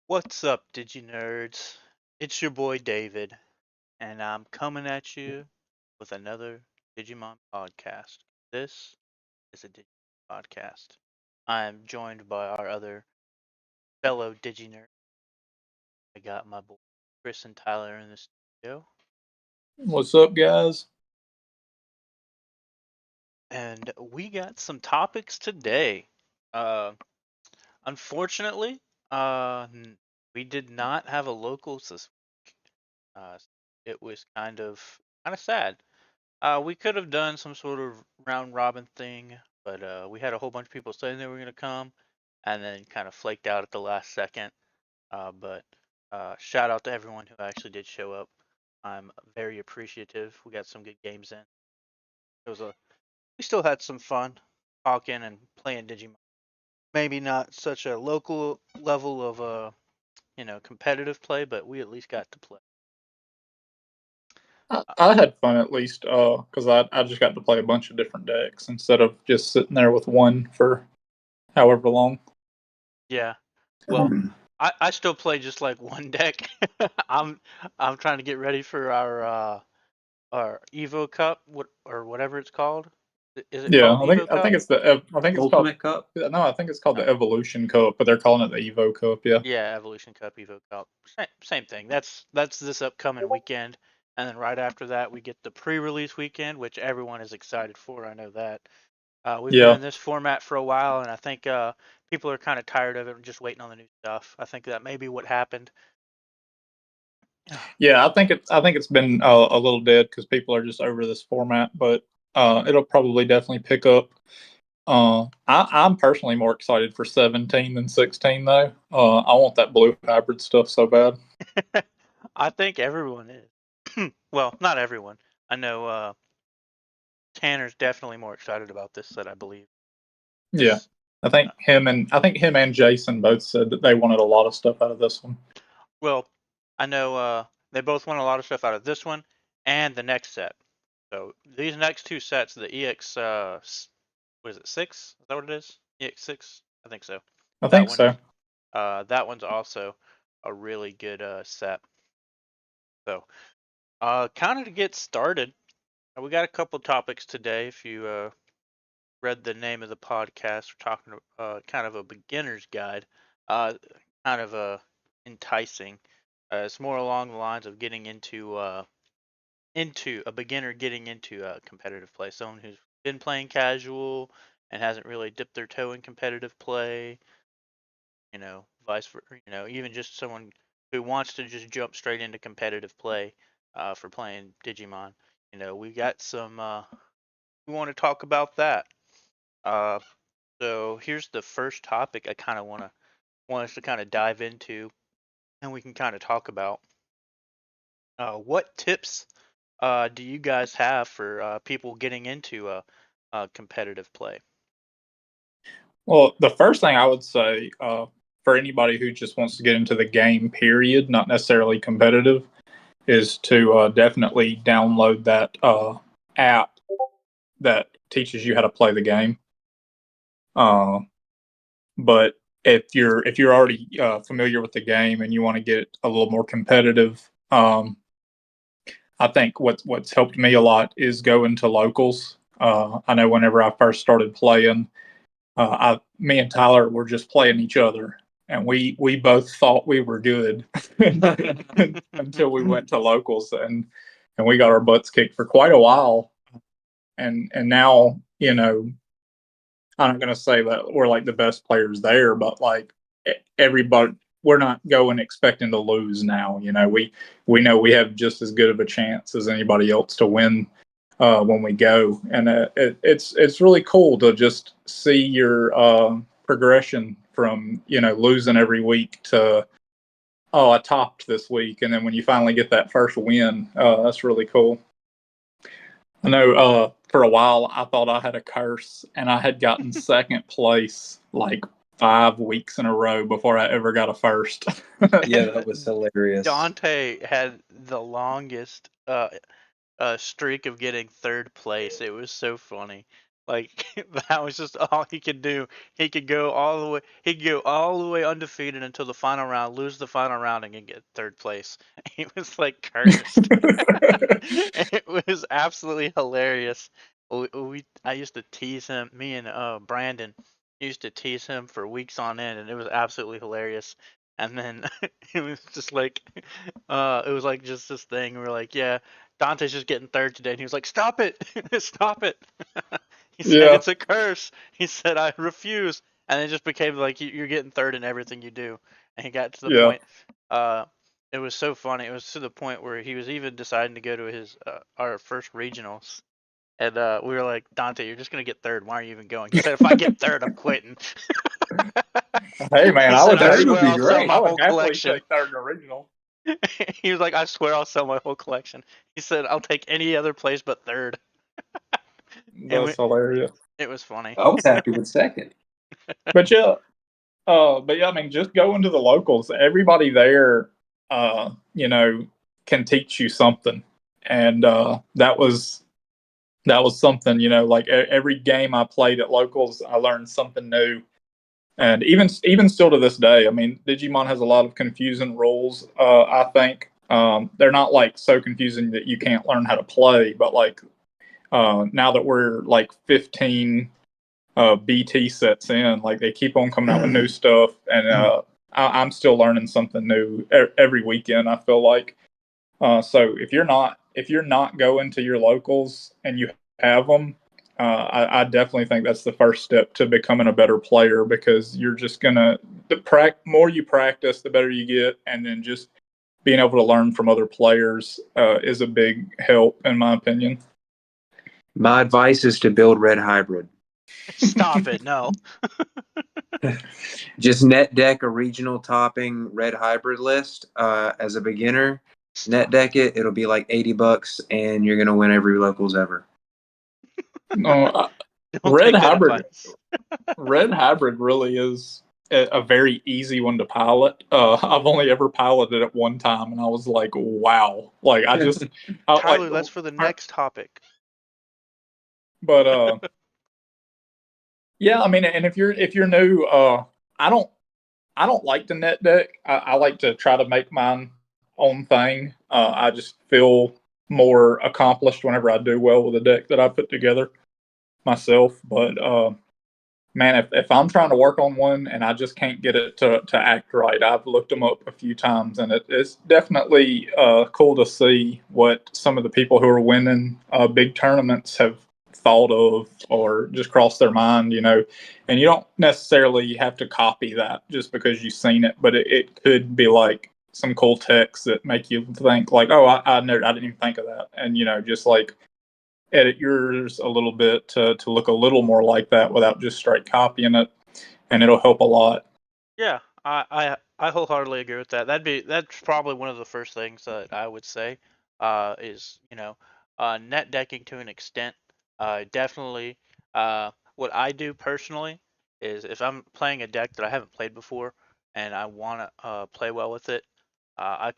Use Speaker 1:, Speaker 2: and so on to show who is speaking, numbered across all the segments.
Speaker 1: What's up, DigiNerds? It's your boy David, and I'm coming at you with another Digimon podcast. This is a Digimon podcast. I am joined by our other fellow DigiNerd. I got my boy Chris and Tyler in the studio,
Speaker 2: What's up, guys?
Speaker 1: and we got some topics today. Uh, Unfortunately, we did not have a locals this week. It was kind of sad. We could have done some sort of round robin thing, but we had a whole bunch of people saying they were going to come, and then kind of flaked out at the last second. But shout out to everyone who actually did show up. I'm very appreciative. We got some good games in. We still had some fun talking and playing Digimon. Maybe not such a local level of competitive play, but we at least got to play.
Speaker 2: I had fun at least because I just got to play a bunch of different decks instead of just sitting there with one for however long.
Speaker 1: Yeah. Well, I still play just like one deck. I'm I'm trying to get ready for our Evo Cup, whatever it's called. Is it
Speaker 2: Yeah,
Speaker 1: called Evo
Speaker 2: I think
Speaker 1: Cup?
Speaker 2: it's the I think it's called
Speaker 3: Ultimate Cup.
Speaker 2: no, I think it's called
Speaker 1: No.
Speaker 2: the Evolution Cup, but they're calling it the Evo Cup. Yeah,
Speaker 1: Yeah, Evolution Cup, Evo Cup. Same thing. That's this upcoming weekend, and then right after that we get the pre-release weekend, which everyone is excited for. I know that. We've been
Speaker 2: yeah,
Speaker 1: in this format for a while, and I think people are kind of tired of it, and just waiting on the new stuff. I think that may be what happened.
Speaker 2: yeah. I think it's been a little dead because people are just over this format, but it'll probably definitely pick up. I'm personally more excited for 17 than 16 though. I want that blue hybrid stuff so bad.
Speaker 1: I think everyone is. Well, not everyone. I know Tanner's definitely more excited about this set, I believe.
Speaker 2: Yeah.
Speaker 1: Uh,
Speaker 2: I think him and Jason both said that they wanted a lot of stuff out of this one.
Speaker 1: well, I know they both want a lot of stuff out of this one and the next set. So these next two sets, the EX, what is it, 6? Is that what it is? EX 6? I think so.
Speaker 2: I
Speaker 1: That
Speaker 2: think
Speaker 1: one's
Speaker 2: so.
Speaker 1: that one's also a really good set. So, kind of to get started, we got a couple topics today. If you read the name of the podcast, we're talking kind of a beginner's guide, uh, kind of enticing. It's more along the lines of getting into a beginner getting into competitive play, someone who's been playing casual and hasn't really dipped their toe in competitive play. Vice versa. Even just someone who wants to just jump straight into competitive play for playing Digimon. We got some. We want to talk about that. Uh, So here's the first topic I kind of want us to kind of dive into, and we can kind of talk about. What tips do you guys have for people getting into competitive play?
Speaker 2: Well, the first thing I would say for anybody who just wants to get into the game, period, not necessarily competitive, is to definitely download that app that teaches you how to play the game. Uh, but if you're already familiar with the game and you want to get a little more competitive, I think what's helped me a lot is going to locals. I know whenever I first started playing, me and Tyler were just playing each other, and we both thought we were good until we went to locals, and we got our butts kicked for quite a while. And now, I'm not going to say that we're like the best players there, but like everybody, we're not going expecting to lose now. We know we have just as good of a chance as anybody else to win when we go, and it's really cool to just see your progression from losing every week to I topped this week, and then when you finally get that first win, that's really cool. I know for a while I thought I had a curse, and I had gotten second place like 5 weeks in a row before I ever got a first.
Speaker 3: Yeah, that was hilarious.
Speaker 1: Dante had the longest streak of getting third place. It was so funny. Like that was just all he could do. He could go all the way. He could go all the way undefeated until the final round, lose the final round, and get third place. He was like cursed. It was absolutely hilarious. I used to tease him. Me and Brandon used to tease him for weeks on end, and it was absolutely hilarious. And then it was just like, it was like just this thing. We were like, yeah, Dante's just getting third today, and he was like, stop it, stop it. He said
Speaker 2: Yeah.
Speaker 1: it's a curse. He said I refuse, and it just became like you're getting third in everything you do. And he got to the
Speaker 2: Yeah.
Speaker 1: point. It was so funny. It was to the point where he was even deciding to go to his our first regionals, and we were like, Dante, you're just gonna get third. Why are you even going? He said, if I get third, I'm quitting.
Speaker 2: Hey man,
Speaker 1: He
Speaker 2: I
Speaker 1: said,
Speaker 2: would
Speaker 1: I
Speaker 3: Third would
Speaker 1: swear
Speaker 3: be
Speaker 1: I'll sell
Speaker 3: great.
Speaker 1: my
Speaker 2: I would
Speaker 1: whole
Speaker 2: happily
Speaker 1: collection.
Speaker 2: take third original.
Speaker 1: He was like, I swear I'll sell my whole collection. He said, I'll take any other place but third. And
Speaker 2: That's hilarious.
Speaker 1: it was funny.
Speaker 3: I was happy with second.
Speaker 2: But yeah, I mean, just going to the locals. Everybody there, can teach you something, and that was something. Like every game I played at locals, I learned something new. And even still to this day, I mean, Digimon has a lot of confusing rules. I think they're not like so confusing that you can't learn how to play, but like now that we're like 15 BT sets in, like they keep on coming out with new stuff, and I'm still learning something new every weekend. I feel like so if you're not going to your locals and you have them, I definitely think that's the first step to becoming a better player, because you're just gonna the more you practice, the better you get, and then just being able to learn from other players is a big help, in my opinion.
Speaker 3: My advice is to build Red Hybrid.
Speaker 1: Stop it! No.
Speaker 3: Just net deck a regional topping Red Hybrid list as a beginner. Net deck it. It'll be like $80, and you're gonna win every locals ever.
Speaker 2: No,
Speaker 1: Don't take that
Speaker 2: Hybrid.
Speaker 1: advice.
Speaker 2: Red Hybrid really is a very easy one to pilot. I've only ever piloted it one time, and I was like, "Wow!" Like
Speaker 1: Tyler, that's for the next topic.
Speaker 2: But yeah, I mean, and if you're new, I don't like the net deck. I like to try to make mine own thing. I just feel more accomplished whenever I do well with a deck that I put together myself. But man, if I'm trying to work on one and I just can't get it to act right, I've looked them up a few times, and it's definitely cool to see what some of the people who are winning big tournaments have thought of or just crossed their mind, and you don't necessarily have to copy that just because you've seen it, but it could be like some cool text that make you think like, oh, I didn't even think of that, and just like edit yours a little bit to look a little more like that without just straight copying it, and it'll help a lot.
Speaker 1: Yeah, I wholeheartedly agree with that. That's probably one of the first things that I would say, is net decking to an extent. Definitely. What I do personally is if I'm playing a deck that I haven't played before and I want to play well with it, I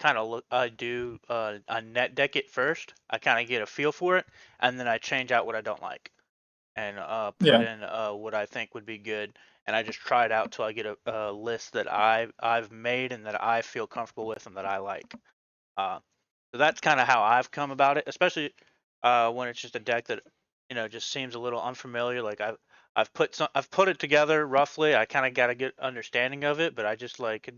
Speaker 1: do I net deck it first. I kind of get a feel for it, and then I change out what I don't like and put
Speaker 2: Yeah.
Speaker 1: in what I think would be good, and I just try it out till I get a list that I've made and that I feel comfortable with and that I like. Uh, so that's kind of how I've come about it, especially when it's just a deck that just seems a little unfamiliar. Like I've put it together roughly. I kind of got a good understanding of it, but I just like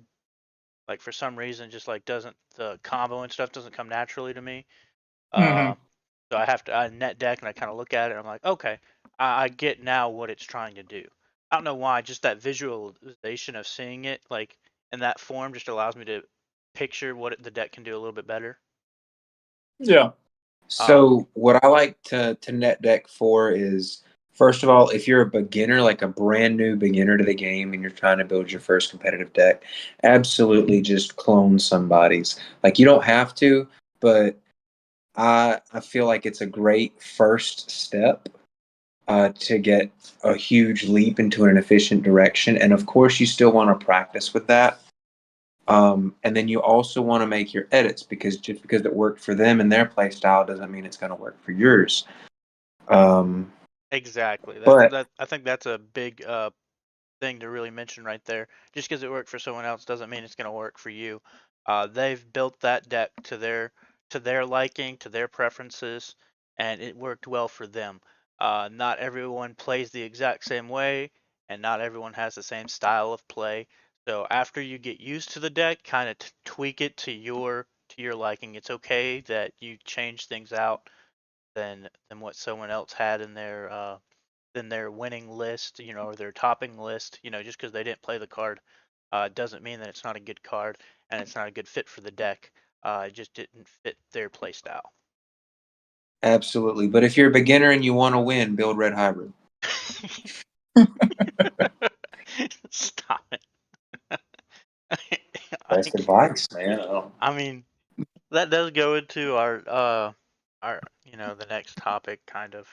Speaker 1: for some reason just like doesn't the combo and stuff doesn't come naturally to me.
Speaker 2: Mm-hmm.
Speaker 1: Uh, so I net deck and I kind of look at it and I'm like, okay, I get now what it's trying to do. I don't know why, just that visualization of seeing it like in that form just allows me to picture what the deck can do a little bit better.
Speaker 2: Yeah.
Speaker 3: So what I like to net deck for is, first of all, if you're a beginner, like a brand new beginner to the game, and you're trying to build your first competitive deck, absolutely just clone somebody's. Like you don't have to, but I feel like it's a great first step to get a huge leap into an efficient direction. And of course, you still want to practice with that. And then you also want to make your edits, because just because it worked for them and their play style doesn't mean it's going to work for yours.
Speaker 1: Exactly.
Speaker 3: But
Speaker 1: I think that's a big thing to really mention right there. Just because it worked for someone else doesn't mean it's going to work for you. They've built that deck to their liking, to their preferences, and it worked well for them. Not everyone plays the exact same way, and not everyone has the same style of play. So after you get used to the deck, kind of tweak it to your liking. It's okay that you change things out than what someone else had in their winning list, or their topping list. Just because they didn't play the card, doesn't mean that it's not a good card and it's not a good fit for the deck. It just didn't fit their play style.
Speaker 3: absolutely. But if you're a beginner and you want to win, build red hybrid.
Speaker 1: Stop it.
Speaker 3: Best advice, man.
Speaker 1: I mean, that does go into our the next topic kind of.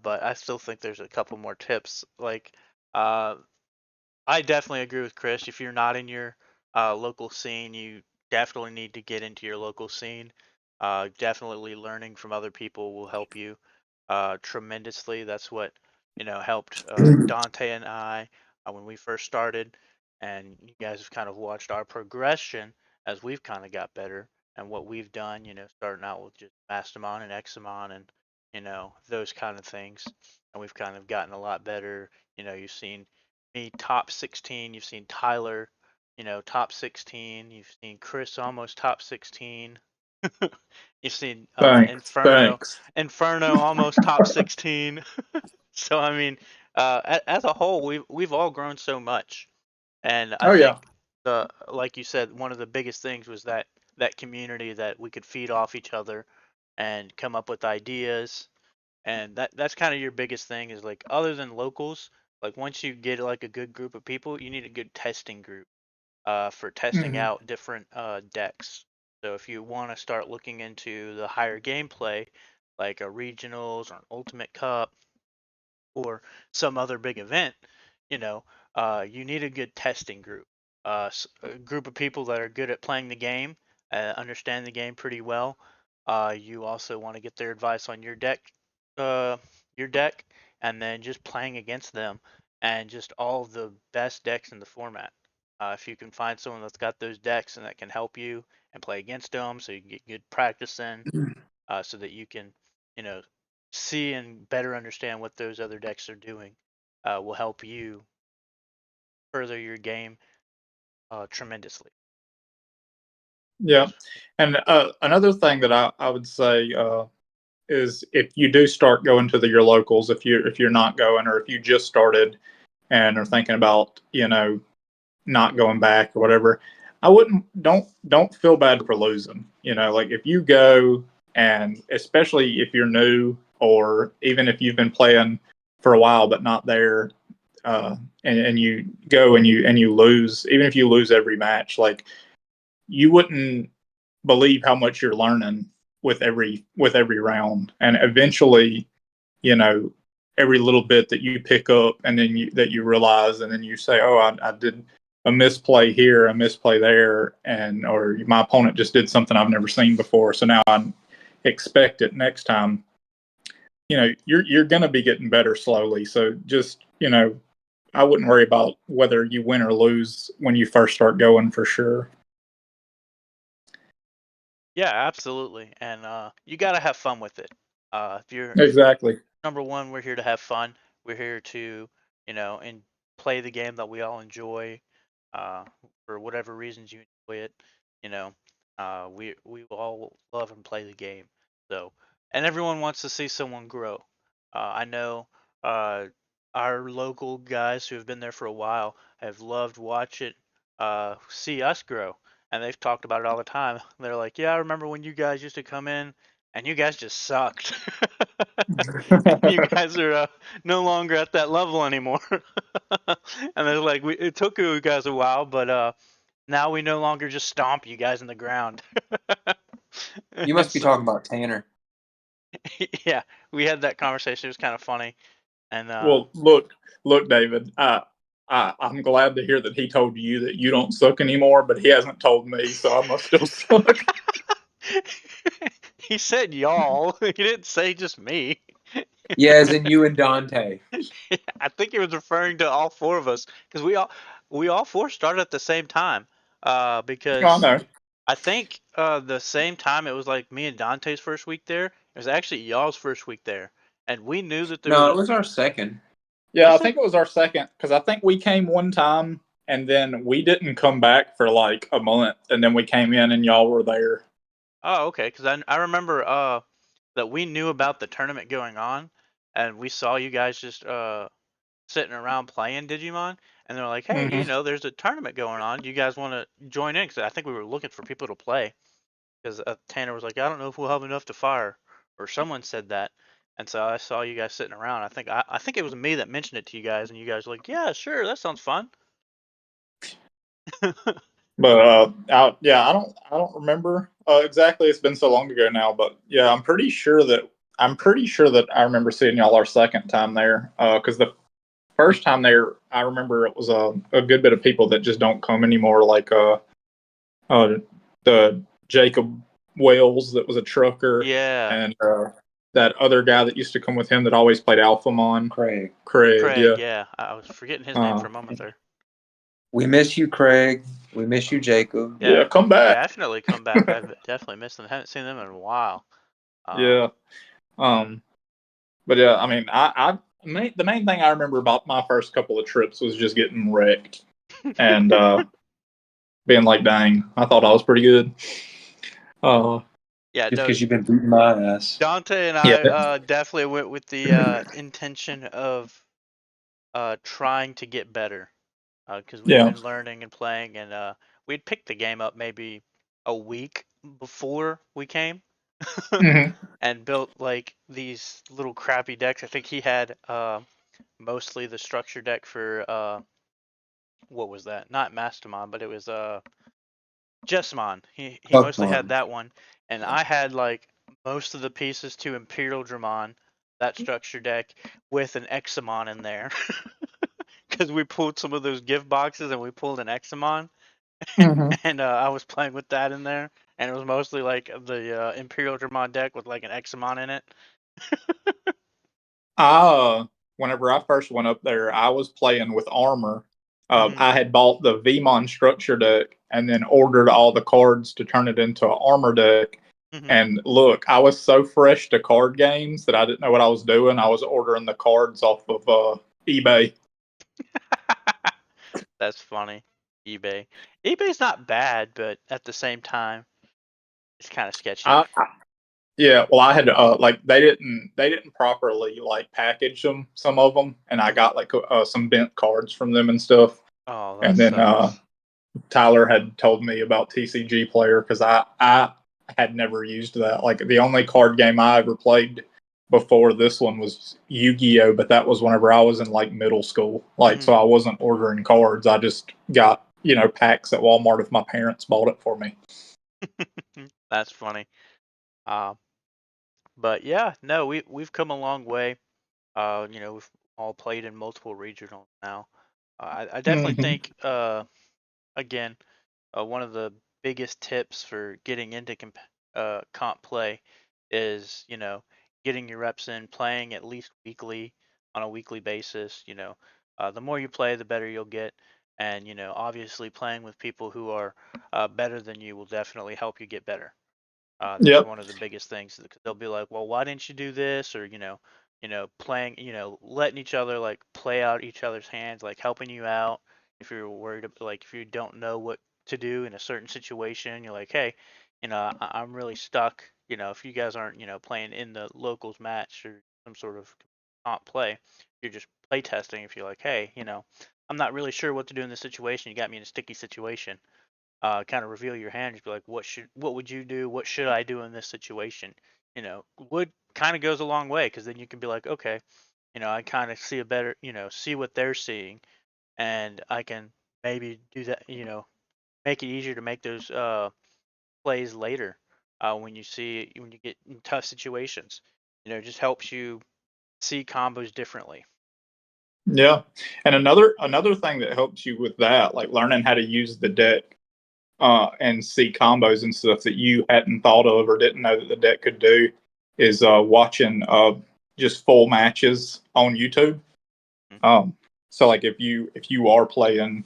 Speaker 1: But I still think there's a couple more tips. Like, uh, I definitely agree with Chris. If you're not in your local scene, you definitely need to get into your local scene. Definitely learning from other people will help you tremendously. That's what helped Dante and I when we first started, and you guys have kind of watched our progression as we've kind of got better and what we've done. Starting out with just Mastamon and Examon and those kind of things, and we've kind of gotten a lot better. You've seen me top 16. You've seen Tyler, top 16. You've seen Chris almost top 16. You've seen
Speaker 2: Thanks.
Speaker 1: Inferno almost top 16. So I mean, as a whole, we've all grown so much, and I
Speaker 2: Oh yeah.
Speaker 1: think like you said, one of the biggest things was that community that we could feed off each other and come up with ideas, and that's kind of your biggest thing is like other than locals, like once you get like a good group of people, you need a good testing group for testing
Speaker 2: Hmm.
Speaker 1: out different decks. So if you want to start looking into the higher gameplay, like a regionals or an ultimate cup or some other big event, you know, you need a good testing group, a group of people that are good at playing the game, understand the game pretty well. You also want to get their advice on uh, your deck, and then just playing against them, and just all of the best decks in the format. If you can find someone that's got those decks and that can help you and play against them, so you can get good practice in, so that you can, you know, see and better understand what those other decks are doing, will help you further your game tremendously.
Speaker 2: Yeah.
Speaker 1: That's
Speaker 2: And another thing that I would say is if you do start going to your locals, if you're not going, or if you just started and are thinking about not going back or whatever, I wouldn't don't feel bad for losing. Like if you go, and especially if you're new, or even if you've been playing for a while but not there, and you go and you lose, even if you lose every match, like you wouldn't believe how much you're learning with every round, and eventually, you know, every little bit that you pick up, and then you realize, and then you say, "Oh, I did a misplay here, a misplay there," and or my opponent just did something I've never seen before, so now I expect it next time. You're going to be getting better slowly. So just I wouldn't worry about whether you win or lose when you first start going, for sure.
Speaker 1: Yeah, absolutely, and you gotta have fun with it. If
Speaker 2: Exactly.
Speaker 1: number one, we're here to have fun. We're here to and play the game that we all enjoy. Uh, for whatever reasons you enjoy it, you know, we all love and play the game. So, and everyone wants to see someone grow. I know uh, our local guys who have been there for a while have loved watch it, see us grow, and they've talked about it all the time. They're like, "Yeah, I remember when you guys used to come in, and you guys just sucked. You guys are no longer at that level anymore." And they're like, it took you guys a while, but now we no longer just stomp you guys in the ground."
Speaker 3: You
Speaker 1: And
Speaker 3: must be
Speaker 1: so,
Speaker 3: talking about Tanner.
Speaker 1: yeah, we had that conversation. It was kind of funny, and
Speaker 2: Well, look, David. I'm glad to hear that he told you that you don't suck anymore, but he hasn't told me, so I must still suck.
Speaker 1: he said y'all. He didn't say just me.
Speaker 3: Yeah, as in you and Dante.
Speaker 1: I think he was referring to all four of us because we all four started at the same time.
Speaker 2: I
Speaker 1: Because
Speaker 2: know.
Speaker 1: I think the same time it was like me and Dante's first week there. It was actually y'all's first week there, and we knew that there
Speaker 3: No,
Speaker 1: was
Speaker 3: it was our second.
Speaker 2: Yeah, I
Speaker 1: was it?
Speaker 2: think it was our second because I think we came one time and then we didn't come back for like a month, and then we came in and y'all were there.
Speaker 1: Oh, okay. Because I remember that we knew about the tournament going on, and we saw you guys just sitting around playing Digimon, and they're like, hey,
Speaker 2: Hmm
Speaker 1: there's a tournament going on. Do you guys want to join in? Because I think we were looking for people to play. Because Tanner was like, I don't know if we'll have enough to fire, or someone said that, and so I saw you guys sitting around. I think it was me that mentioned it to you guys, and you guys were like, yeah, sure, that sounds fun.
Speaker 2: But yeah, I don't remember exactly. It's been so long ago now, but yeah, I'm pretty sure that I remember seeing y'all our second time there. Because the first time there, I remember it was a good bit of people that just don't come anymore. Like the Jacob Wales that was a trucker,
Speaker 1: Yeah,
Speaker 2: and that other guy that used to come with him that always played Alphamon,
Speaker 3: Craig.
Speaker 2: Craig.
Speaker 1: Craig.
Speaker 2: Yeah.
Speaker 1: Yeah, I was forgetting his name for
Speaker 2: Uh,
Speaker 1: a moment there.
Speaker 3: We miss you, Craig. We miss you, Jacob.
Speaker 1: Yeah,
Speaker 2: yeah. Come back.
Speaker 1: definitely come back. I've definitely missed them. Haven't seen them in a while.
Speaker 2: Yeah. Um. But yeah, I mean, the main thing I remember about my first couple of trips was just getting wrecked and being like, "Dang, I thought I was pretty good." Uh,
Speaker 1: Yeah,
Speaker 3: Just
Speaker 1: no,
Speaker 3: because you've been beating my ass.
Speaker 1: Dante and
Speaker 2: yeah.
Speaker 1: I definitely went with the intention of trying to get better. Because we'd
Speaker 2: Yeah.
Speaker 1: been learning and playing, and we'd picked the game up maybe a week before we came,
Speaker 2: hmm
Speaker 1: and built like these little crappy decks. I think he had mostly the structure deck for what was that? Not Mastermon, but it was Jessamon. He mostly had
Speaker 3: Pokemon.
Speaker 1: that one, and I had like most of the pieces to Imperial Dramon, that structure deck with an Examon in there. Because we pulled some of those gift boxes and we pulled an Examon.
Speaker 2: hmm
Speaker 1: And I was playing with that in there, and it was mostly like the Imperial Dramon deck with like an Examon in it.
Speaker 2: Whenever I first went up there, I was playing with armor.
Speaker 1: Hmm.
Speaker 2: I had bought the Vmon structure deck and then ordered all the cards to turn it into an armor deck.
Speaker 1: Hmm.
Speaker 2: And look, I was so fresh to card games that I didn't know what I was doing. I was ordering the cards off of eBay.
Speaker 1: That's funny. eBay. eBay's not bad, but at the same time, it's kind of sketchy.
Speaker 2: Yeah, well, I had like they didn't properly like package some of them, and I
Speaker 1: Hmm.
Speaker 2: got like some bent cards from them and stuff.
Speaker 1: Oh, that
Speaker 2: And then
Speaker 1: sucks.
Speaker 2: Tyler had told me about TCG Player because I had never used that. Like the only card game I ever played before this one was Yu-Gi-Oh, but that was whenever I was in like middle school. Like
Speaker 1: Hmm.
Speaker 2: so I wasn't ordering cards. I just got, packs at Walmart if my parents bought it for me.
Speaker 1: That's funny. Uh, but yeah, no, we've come a long way. We've all played in multiple regionals now. I definitely
Speaker 2: Hmm
Speaker 1: think again, one of the biggest tips for getting into comp play is, getting your reps in, playing at least weekly on a weekly basis. The more you play, the better you'll get. And, obviously playing with people who are better than you will definitely help you get better. That's
Speaker 2: Yep.
Speaker 1: one of the biggest things. They'll be like, well, why didn't you do this? Or, playing, letting each other like play out each other's hands, like helping you out if you're worried, like if you don't know what to do in a certain situation, you're like, hey, I'm really stuck. If you guys aren't, playing in the locals match or some sort of comp play, you're just play testing. If you're like, hey, I'm not really sure what to do in this situation. You got me in a sticky situation. Kind of reveal your hand. Just be like, what would you do? What should I do in this situation? Would kind of goes a long way because then you can be like, okay, I kind of see a better, see what they're seeing, and I can maybe do that, make it easier to make those plays later when you get in tough situations. It just helps you see combos differently.
Speaker 2: Yeah. And another thing that helps you with that, like learning how to use the deck and see combos and stuff that you hadn't thought of or didn't know that the deck could do, is watching just full matches on YouTube. So like if you are playing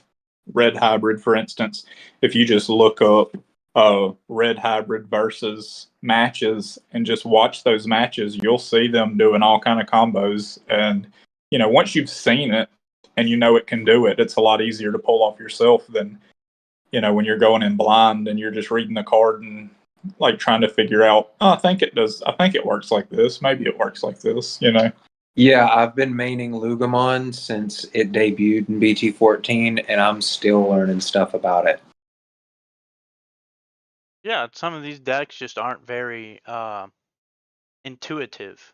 Speaker 2: Red Hybrid, for instance, if you just look up Red Hybrid versus matches and just watch those matches, you'll see them doing all kind of combos. And once you've seen it and it can do it, it's a lot easier to pull off yourself than when you're going in blind and you're just reading the card and like trying to figure out, I think it does. I think it works like this. Maybe it works like this.
Speaker 3: Yeah, I've been maining Lugamon since it debuted in BT14, and I'm still learning stuff about it.
Speaker 1: Yeah, some of these decks just aren't very intuitive.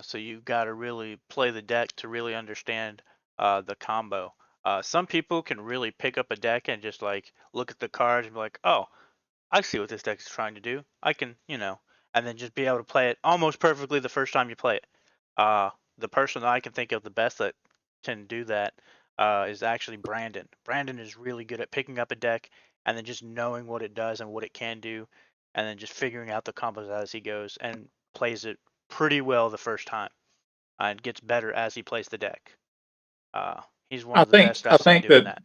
Speaker 1: So you got to really play the deck to really understand the combo. Some people can really pick up a deck and just like look at the cards and be like, oh, I see what this deck is trying to do. I can, and then just be able to play it almost perfectly the first time you play it. The person that I can think of the best that can do that is actually Brandon. Brandon is really good at picking up a deck and then just knowing what it does and what it can do, and then just figuring out the combos as he goes and plays it pretty well the first time. And gets better as he plays the deck. He's one
Speaker 2: I
Speaker 1: of the
Speaker 2: think
Speaker 1: best
Speaker 2: I
Speaker 1: I've seen
Speaker 2: think
Speaker 1: doing
Speaker 2: that
Speaker 1: that.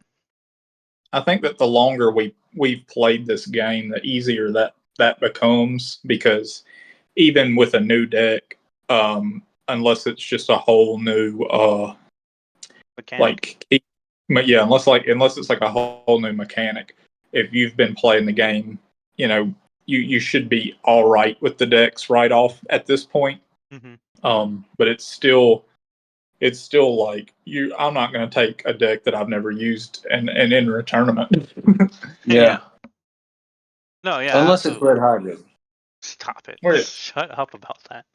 Speaker 2: I think that the longer we've played this game, the easier that becomes, because even with a new deck, unless it's just a whole new
Speaker 1: Mechanic.
Speaker 2: unless it's like a whole new mechanic, if you've been playing the game, you should be all right with the decks right off at this point.
Speaker 1: Mm-hmm.
Speaker 2: But it's still like I'm not going to take a deck that I've never used and enter a tournament.
Speaker 3: Yeah.
Speaker 1: No, yeah.
Speaker 3: Unless
Speaker 1: absolutely.
Speaker 3: it's Red Hybrid.
Speaker 1: Stop it.
Speaker 2: Where-
Speaker 1: Shut up about that.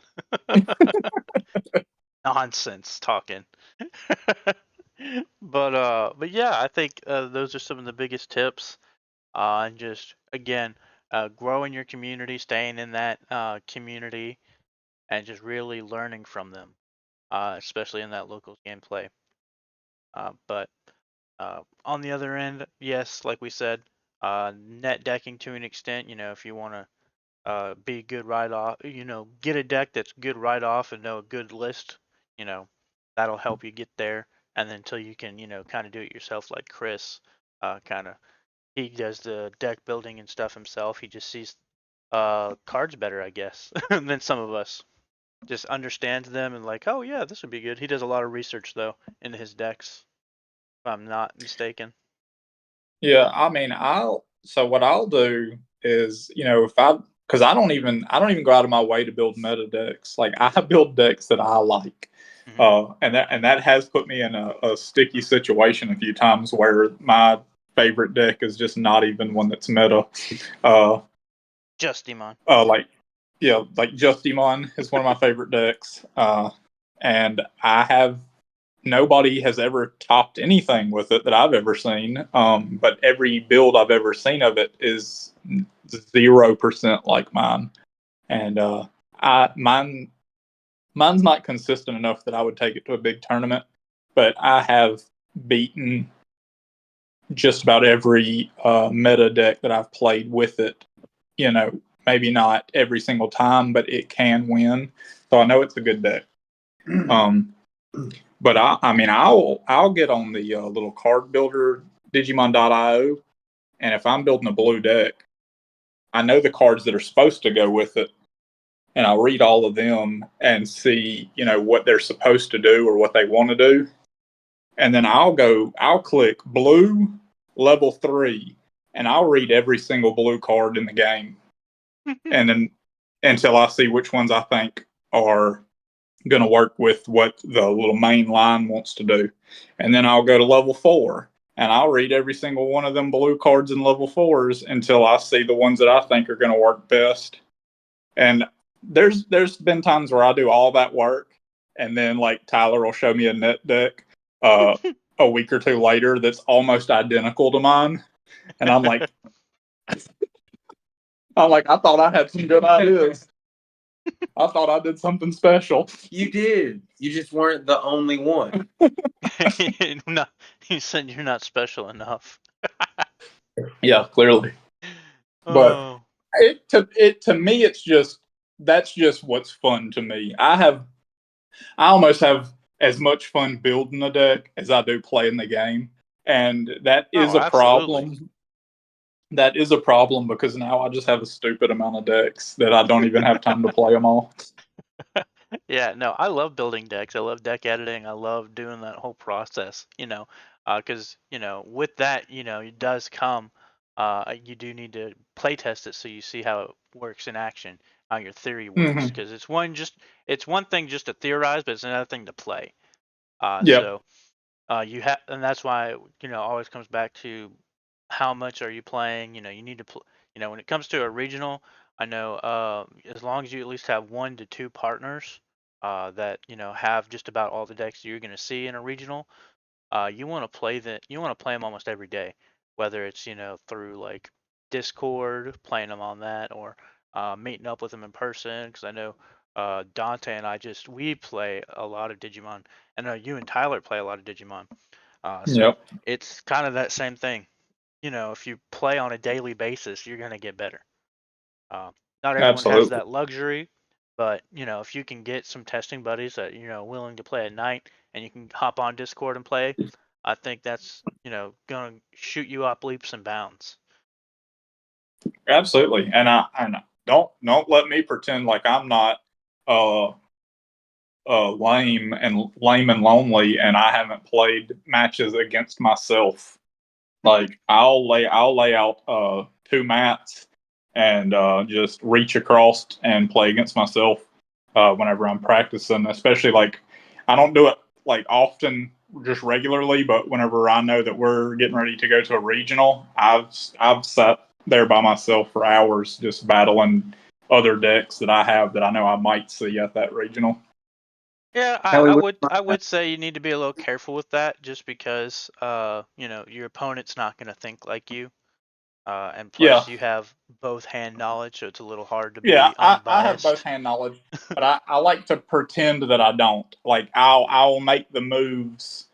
Speaker 1: Nonsense talking. But yeah, I think those are some of the biggest tips. And just again, growing your community, staying in that community, and just really learning from them, especially in that local gameplay. But on the other end, yes, like we said, net decking to an extent. If you want to be good right off, get a deck that's good right off and know a good list, that'll help you get there. And then until you can, kind of do it yourself, like Chris, kind of he does the deck building and stuff himself. He just sees cards better, I guess, than some of us. Just understands them and like, oh yeah, this would be good. He does a lot of research though into his decks, if I'm not mistaken.
Speaker 2: Yeah, I mean, so what I'll do is, because I don't even go out of my way to build meta decks. Like I build decks that I like.
Speaker 1: Mm-hmm.
Speaker 2: And that has put me in a sticky situation a few times where my favorite deck is just not even one that's meta.
Speaker 1: Just Demon.
Speaker 2: Like Justimon is one of my favorite decks. And nobody has ever topped anything with it that I've ever seen. But every build I've ever seen of it is 0% like mine. And mine's not consistent enough that I would take it to a big tournament. But I have beaten just about every meta deck that I've played with it. Maybe not every single time, but it can win. So I know it's a good deck. But I'll get on the little card builder Digimon.io, and if I'm building a blue deck, I know the cards that are supposed to go with it, and I'll read all of them and see what they're supposed to do or what they want to do, and then I'll click blue level 3, and I'll read every single blue card in the game, and then until I see which ones I think are going to work with what the little main line wants to do. And then I'll go to level 4 and I'll read every single one of them blue cards in level 4s until I see the ones that I think are going to work best. And there's been times where I do all that work and then like Tyler will show me a net deck a week or two later that's almost identical to mine. And I'm like, I thought I had some good ideas. I thought I did something special.
Speaker 3: You did. You just weren't the only one.
Speaker 1: You said you're not special enough.
Speaker 2: Yeah, clearly. But to me, that's just what's fun to me. I have I almost have as much fun building a deck as I do playing the game, and that is
Speaker 1: Oh,
Speaker 2: a
Speaker 1: absolutely.
Speaker 2: problem. That is a problem because now I just have a stupid amount of decks that I don't even have time to play them all.
Speaker 1: Yeah, no, I love building decks. I love deck editing. I love doing that whole process, because, with that, it does come, you do need to play test it so you see how it works in action, how your theory works,
Speaker 2: Mm-hmm.
Speaker 1: because it's one thing just to theorize, but it's another thing to play.
Speaker 2: Yep.
Speaker 1: So you have, and that's why, always comes back to how much are you playing. You need to when it comes to a regional, I know as long as you at least have 1 to 2 partners that have just about all the decks you're going to see in a regional, you want to play them almost every day, whether it's through like Discord, playing them on that, or meeting up with them in person. Because I know Dante and I we play a lot of Digimon. I know you and Tyler play a lot of Digimon. So
Speaker 2: Yep.
Speaker 1: it's kind of that same thing. If you play on a daily basis, you're gonna get better. Uh, Not everyone has
Speaker 2: Absolutely.
Speaker 1: that luxury, but if you can get some testing buddies that willing to play at night, and you can hop on Discord and play, I think that's gonna shoot you up leaps and bounds.
Speaker 2: Absolutely. And don't let me pretend like I'm not uh lame and lonely and I haven't played matches against myself. Like I'll lay out 2 mats and just reach across and play against myself whenever I'm practicing. Especially like I don't do it like often, just regularly, but whenever I know that we're getting ready to go to a regional, I've sat there by myself for hours just battling other decks that I have that I know I might see at that regional.
Speaker 1: Yeah,
Speaker 3: Howie,
Speaker 1: I would say you need to be a little careful with that, just because your opponent's not gonna think like you. And
Speaker 2: Yeah,
Speaker 1: plus you have both hand knowledge, so it's a little hard to
Speaker 2: yeah,
Speaker 1: be
Speaker 2: I have both
Speaker 1: unbiased.
Speaker 2: hand knowledge, but I like to pretend that I don't. Like I'll make the moves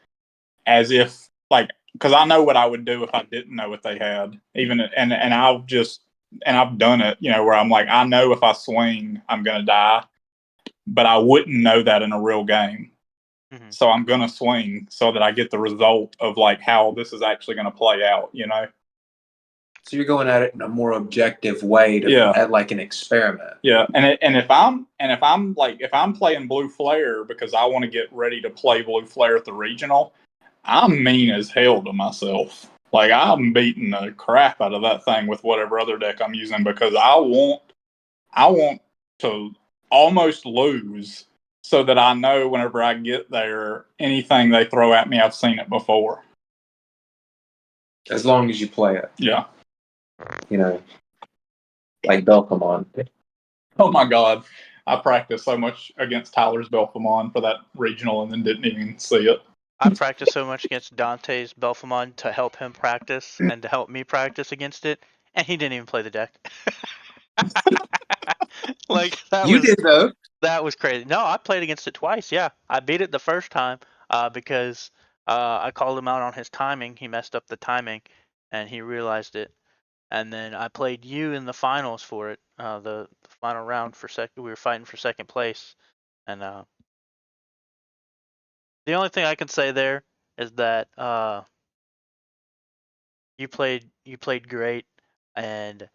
Speaker 2: as if like because I know what I would do if I didn't know what they had. Even and I've done it, where I'm like I know if I swing I'm gonna die, but I wouldn't know that in a real game.
Speaker 1: Hmm.
Speaker 2: So I'm gonna swing so that I get the result of like how this is actually gonna play out.
Speaker 3: so you're going at it in a more objective way
Speaker 2: Yeah.
Speaker 3: at like an experiment.
Speaker 2: Yeah, and if I'm playing Blue Flare because I want to get ready to play Blue Flare at the regional, I'm mean as hell to myself. Like I'm beating the crap out of that thing with whatever other deck I'm using because I want to almost lose so that I know whenever I get there, anything they throw at me, I've seen it before.
Speaker 3: As long as you play it,
Speaker 2: Yeah.
Speaker 3: like Belkamon.
Speaker 2: Oh my God. I practiced so much against Tyler's Belfamon for that regional and then didn't even see it.
Speaker 1: I practiced so much against Dante's Belfamon to help him practice and to help me practice against it, and he didn't even play the deck. Like
Speaker 3: You did though.
Speaker 1: that was crazy. No, I played against it twice. Yeah, I beat it the first time because I called him out on his timing. He messed up the timing, and he realized it. And then I played you in the finals for it. The final round for second. We were fighting for second place, and the only thing I can say there is that you played great, and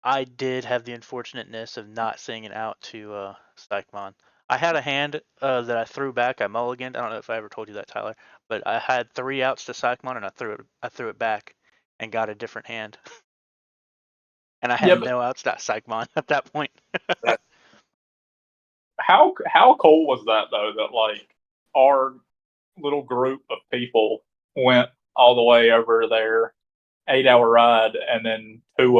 Speaker 1: I did have the unfortunateness of not seeing it out to Psychmon. I had a hand that I threw back. I mulliganed. I don't know if I ever told you that, Tyler, but I had 3 outs to Psychmon, and I threw it back and got a different hand, and I
Speaker 2: Yeah,
Speaker 1: had
Speaker 2: but
Speaker 1: no outs to Psychmon at that point.
Speaker 2: how cool was that though? That like our little group of people went all the way over there, 8 hour ride, and then two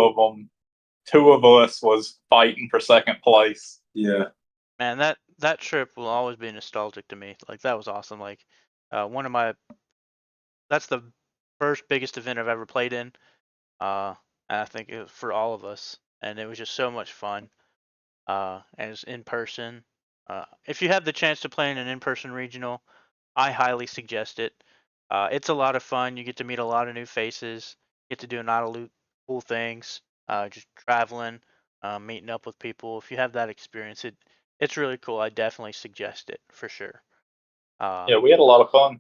Speaker 2: of us was fighting for second place.
Speaker 3: Yeah.
Speaker 1: Man, that trip will always be nostalgic to me. Like that was awesome. Like one of my that's the first biggest event I've ever played in. And I think it was for all of us, and it was just so much fun. And it's in person. If you have the chance to play in an in-person regional, I highly suggest it. It's a lot of fun. You get to meet a lot of new faces. Get to do a lot of cool things. Just traveling, meeting up with people. If you have that experience, it's really cool. I definitely suggest it for sure.
Speaker 2: Yeah, we had a lot of fun.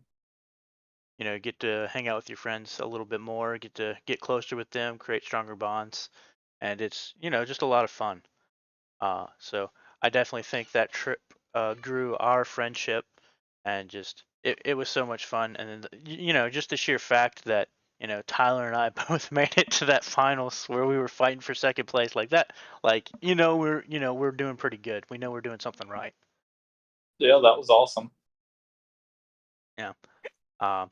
Speaker 1: Get to hang out with your friends a little bit more, get to get closer with them, create stronger bonds, and it's just a lot of fun. So I definitely think that trip grew our friendship, and just it was so much fun. And then just the sheer fact that Tyler and I both made it to that finals where we were fighting for second place like that, like we're doing pretty good. We know we're doing something right.
Speaker 2: Yeah, that was awesome.
Speaker 1: Yeah. Um,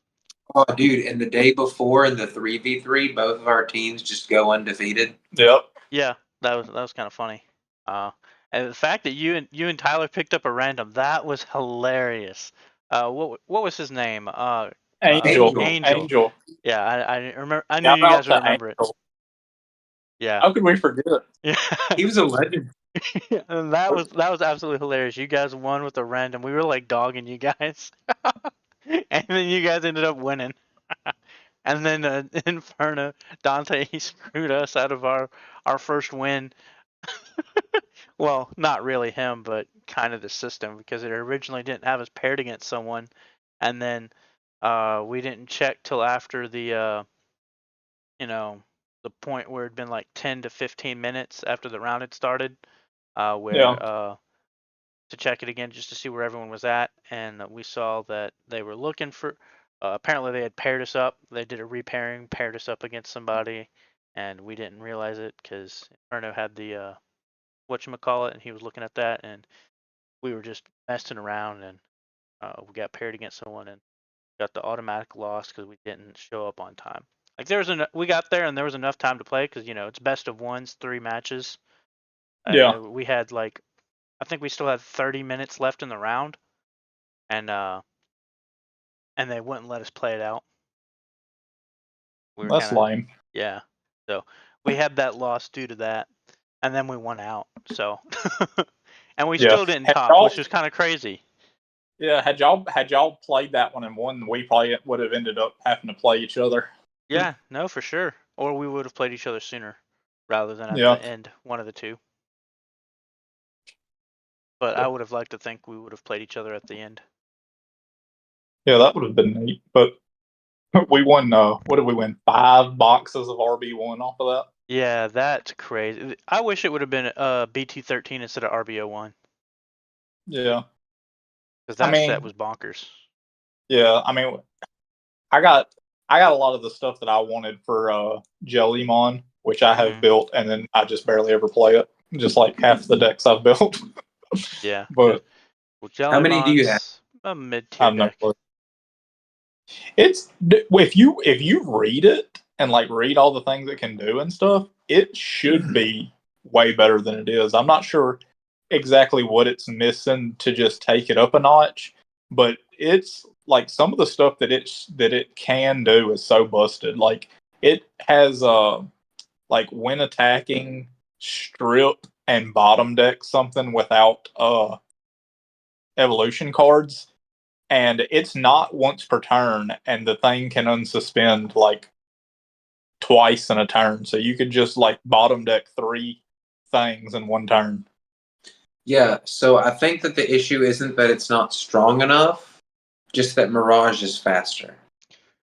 Speaker 3: Oh, dude! And the day before in the 3v3, both of our teams just go undefeated.
Speaker 2: Yep.
Speaker 1: yeah, that was kind of funny. Uh, and the fact that you and Tyler picked up a random, that was hilarious. What was his name?
Speaker 2: Angel.
Speaker 3: Angel.
Speaker 2: Angel.
Speaker 1: Yeah, I remember. I knew
Speaker 2: Shout
Speaker 1: you
Speaker 2: out
Speaker 1: guys would
Speaker 2: to
Speaker 1: remember it.
Speaker 2: Angel.
Speaker 1: Yeah.
Speaker 2: How could we forget?
Speaker 1: Yeah.
Speaker 3: He was a legend.
Speaker 1: And that was absolutely hilarious. You guys won with a random. We were like dogging you guys, and then you guys ended up winning. And then Inferno Dante, he screwed us out of our first win. Well, not really him, but kind of the system, because it originally didn't have us paired against someone, and then we didn't check till after you know the point where it'd been like 10 to 15 minutes after the round had started,
Speaker 2: Yeah.
Speaker 1: where to check it again just to see where everyone was at, and we saw that they were looking for. Apparently, they had paired us up. They did a repairing, paired us up against somebody, and we didn't realize it because Inferno had the whatchamacallit, and he was looking at that, and we were just messing around, and we got paired against someone and got the automatic loss because we didn't show up on time. Like we got there and there was enough time to play because it's best of ones, 3 matches.
Speaker 2: Yeah.
Speaker 1: We had like I think we still had 30 minutes left in the round, and they wouldn't let us play it out. We were
Speaker 2: That's
Speaker 1: kind of
Speaker 2: lame.
Speaker 1: yeah. So we had that loss due to that, and then we won out. So and we
Speaker 2: Yeah.
Speaker 1: still didn't
Speaker 2: Had
Speaker 1: top,
Speaker 2: y'all,
Speaker 1: which was kind of crazy.
Speaker 2: yeah, had y'all played that one and won, we probably would have ended up having to play each other.
Speaker 1: Yeah, no, for sure. Or we would have played each other sooner rather than at
Speaker 2: Yeah.
Speaker 1: the end, one of the two. But I would have liked to think we would have played each other at the end.
Speaker 2: Yeah, that would have been neat. But we won what did we win? 5 boxes of RB1 off of that.
Speaker 1: Yeah, that's crazy. I wish it would have been BT13 instead of RBO1
Speaker 2: Yeah.
Speaker 1: because
Speaker 2: I
Speaker 1: that set
Speaker 2: mean,
Speaker 1: was bonkers.
Speaker 2: yeah, I mean I got a lot of the stuff that I wanted for Jellymon, which I have
Speaker 1: Mhm.
Speaker 2: built, and then I just barely ever play it. Just like half the decks I've built.
Speaker 1: Yeah,
Speaker 2: But
Speaker 1: well,
Speaker 3: How many do you have?
Speaker 1: Jellymon's a mid-tier
Speaker 2: I'm not.
Speaker 1: deck.
Speaker 2: It's if you read it and like read all the things it can do and stuff, it should be way better than it is. I'm not sure exactly what it's missing to just take it up a notch, but it's like some of the stuff that it can do is so busted. Like it has like when attacking, strip and bottom deck something without evolution cards, and it's not once per turn, and the thing can unsuspend like twice in a turn. So you could just like bottom deck 3 things in one turn.
Speaker 3: Yeah, so I think that the issue isn't that it's not strong enough, just that Mirage is faster.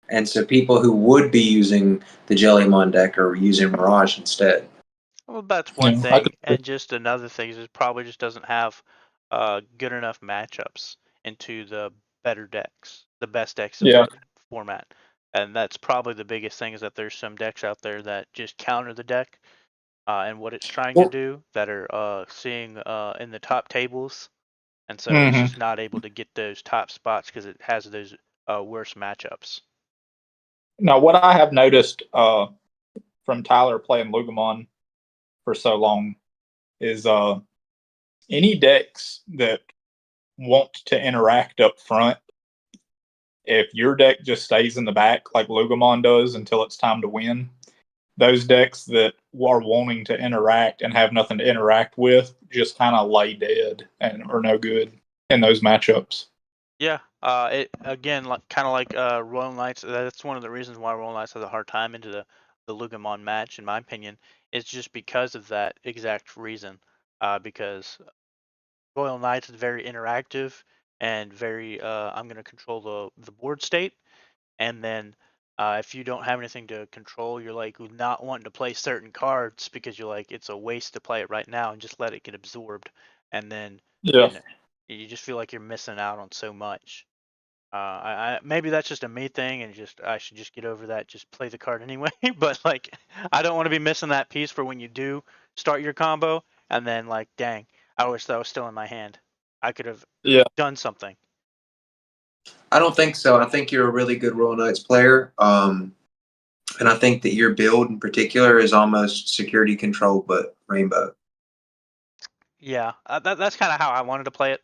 Speaker 3: And so people who would be using the Jellymon deck are using Mirage instead.
Speaker 1: Well, that's one
Speaker 2: Yeah, I
Speaker 1: thing,
Speaker 2: could.
Speaker 1: and just another thing is it probably just doesn't have good enough matchups into the better decks, the best decks in
Speaker 2: Yeah,
Speaker 1: the format. And that's probably the biggest thing is that there's some decks out there that just counter the deck and what it's trying to
Speaker 3: Well,
Speaker 1: do that are seeing in the top tables, and so it's
Speaker 2: hmm
Speaker 1: just not able to get those top spots because it has those worse matchups.
Speaker 2: Now, what I have noticed from Tyler playing Lugamon for so long is any decks that want to interact up front, if your deck just stays in the back like Lugamon does until it's time to win, those decks that are wanting to interact and have nothing to interact with just kind of lay dead and are no good in those matchups.
Speaker 1: Yeah, it again like kind of like Royal Knights. That's one of the reasons why Royal Knights has a hard time into the Lugamon match, in my opinion. It's just because of that exact reason. Because Royal Knights is very interactive and very. I'm going to control the board state, and then if you don't have anything to control, you're like not wanting to play certain cards because you're like it's a waste to play it right now and just let it get absorbed, and then
Speaker 2: Yeah.
Speaker 1: you know you just feel like you're missing out on so much. Maybe that's just a me thing, and just I should just get over that. Just play the card anyway. But like, I don't want to be missing that piece for when you do start your combo, and then like, dang, I wish that was still in my hand. I could have
Speaker 2: Yeah.
Speaker 1: done something.
Speaker 3: I don't think so. I think you're a really good Royal Knights player. And I think that your build in particular is almost security control, but rainbow.
Speaker 1: Yeah, that's kind of how I wanted to play it.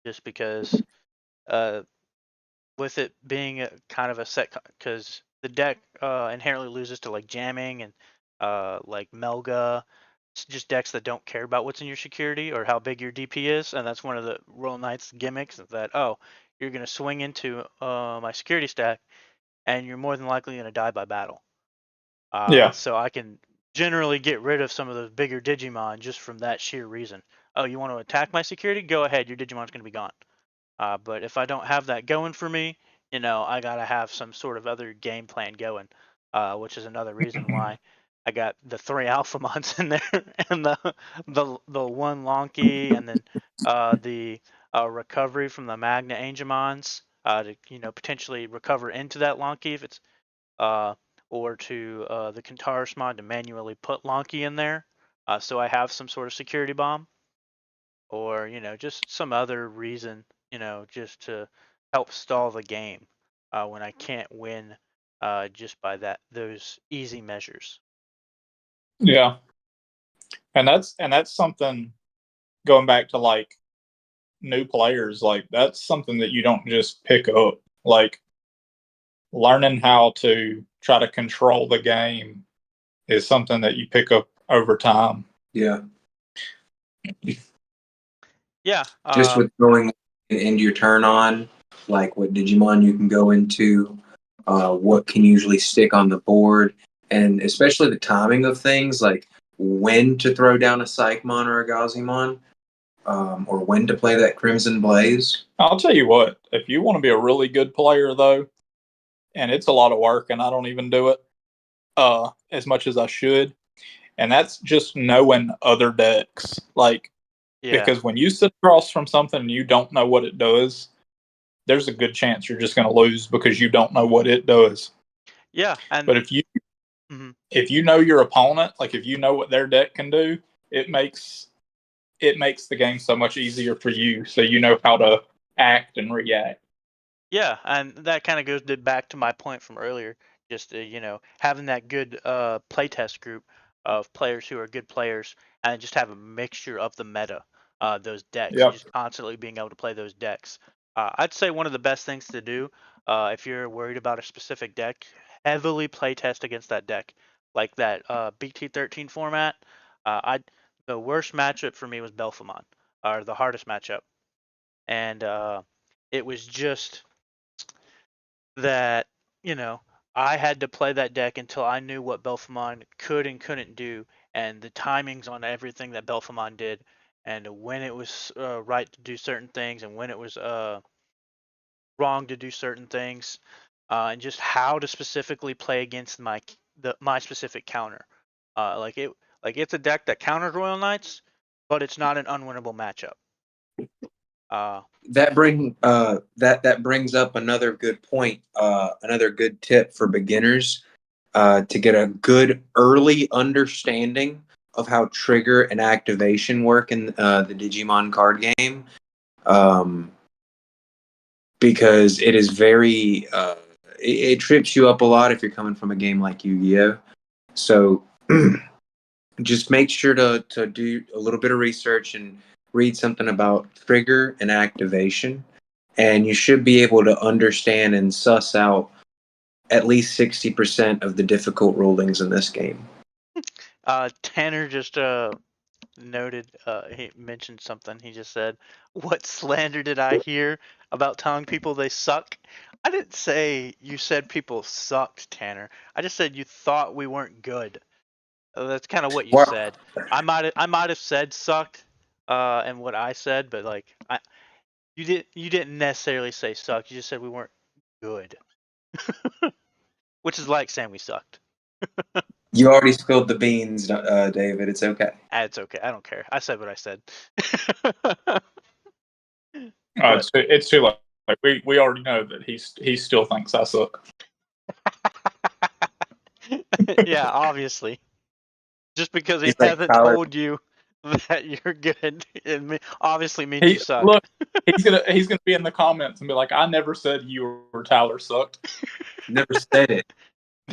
Speaker 1: Just because uh, with it being kind of a set, because the deck inherently loses to like jamming and like Melga. It's just decks that don't care about what's in your security or how big your DP is, and that's one of the Royal Knights gimmicks. That you're gonna swing into my security stack, and you're more than likely gonna die by battle.
Speaker 2: Yeah.
Speaker 1: So I can generally get rid of some of those bigger Digimon just from that sheer reason. Oh, you want to attack my security? Go ahead. Your Digimon's gonna be gone. But if I don't have that going for me, I gotta have some sort of other game plan going, which is another reason why I got the 3 Alphamons in there and the one Lonky and then the recovery from the Magna Angemons to potentially recover into that Lonky if it's uh, or to the Kentaurus mod to manually put Lonky in there, so I have some sort of security bomb or just some other reason, just to help stall the game when I can't win just by those easy measures.
Speaker 2: Yeah. And that's something, going back to like new players, like that's something that you don't just pick up. Like learning how to try to control the game is something that you pick up over time.
Speaker 3: Yeah.
Speaker 1: Yeah.
Speaker 3: Just with going into your turn on, like what Digimon you can go into, what can usually stick on the board, and especially the timing of things, like when to throw down a Psychmon or a Gazimon, or when to play that Crimson Blaze.
Speaker 2: I'll tell you what, if you want to be a really good player though, and it's a lot of work and I don't even do it as much as I should, and that's just knowing other decks. Like,
Speaker 1: Yeah.
Speaker 2: because when you sit across from something and you don't know what it does, there's a good chance you're just going to lose because you don't know what it does.
Speaker 1: Yeah. And
Speaker 2: But if you know your opponent, like if you know what their deck can do, it makes the game so much easier for you, so you know how to act and react.
Speaker 1: Yeah, and that kind of goes back to my point from earlier. Just having that good playtest group of players who are good players, and just have a mixture of the meta, those decks, and
Speaker 2: Yep.
Speaker 1: just constantly being able to play those decks. I'd say one of the best things to do, if you're worried about a specific deck, heavily playtest against that deck, like that BT13 format. I The worst matchup for me was Belphemon, or the hardest matchup, and it was just that I had to play that deck until I knew what Belfamon could and couldn't do, and the timings on everything that Belfamon did, and when it was right to do certain things, and when it was wrong to do certain things, and just how to specifically play against my specific counter. It's a deck that counters Royal Knights, but it's not an unwinnable matchup.
Speaker 3: That brings up another good point, another good tip for beginners, to get a good early understanding of how trigger and activation work in the Digimon card game, because it is very it trips you up a lot if you're coming from a game like Yu-Gi-Oh. So just make sure to do a little bit of research and read something about trigger and activation, and you should be able to understand and suss out at least 60% of the difficult rulings in this game.
Speaker 1: Tanner just noted, he mentioned something. He just said, "What slander did I hear about telling people they suck?" I didn't say you said people sucked, Tanner. I just said you thought we weren't good. That's kind of what you
Speaker 3: Well,
Speaker 1: said. I might have said sucked, and what I said, but like you didn't necessarily say sucked. You just said we weren't good, which is like saying we sucked.
Speaker 3: You already spilled the beans, David. It's okay.
Speaker 1: It's okay. I don't care. I said what I said. But
Speaker 2: It's too late. Like we already know that he still thinks I suck.
Speaker 1: yeah, obviously, just because he
Speaker 3: He's like,
Speaker 1: hasn't
Speaker 3: Tyler,
Speaker 1: told you that you're good, it obviously means you suck.
Speaker 2: Look, he's gonna be in the comments and be like, I never said you or Tyler sucked.
Speaker 3: never said it.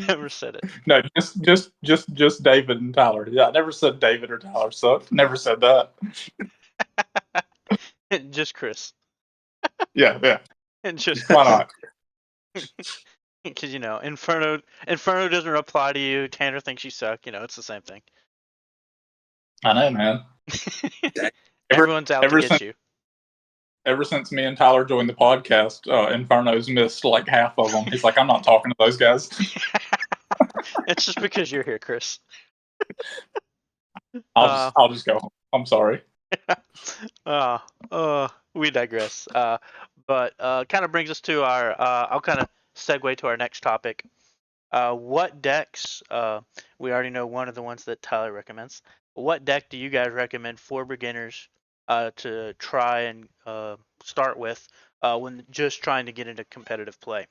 Speaker 1: Never said it.
Speaker 2: No, just David and Tyler. Yeah, I never said David or Tyler sucked. Never said that.
Speaker 1: Just Chris.
Speaker 2: Yeah.
Speaker 1: And just
Speaker 2: Why
Speaker 1: Chris.
Speaker 2: not?
Speaker 1: Because Inferno doesn't reply to you. Tanner thinks you suck. It's the same thing.
Speaker 2: I know, man.
Speaker 1: Everyone's out to get you.
Speaker 2: Ever since me and Tyler joined the podcast, Inferno's missed like half of them. He's like, I'm not talking to those guys.
Speaker 1: It's just because you're here, Chris.
Speaker 2: I'll just go home. I'm sorry.
Speaker 1: We digress. But kind of brings us to our. I'll kind of segue to our next topic. What decks? We already know one of the ones that Tyler recommends. What deck do you guys recommend for beginners to try and start with when just trying to get into competitive play?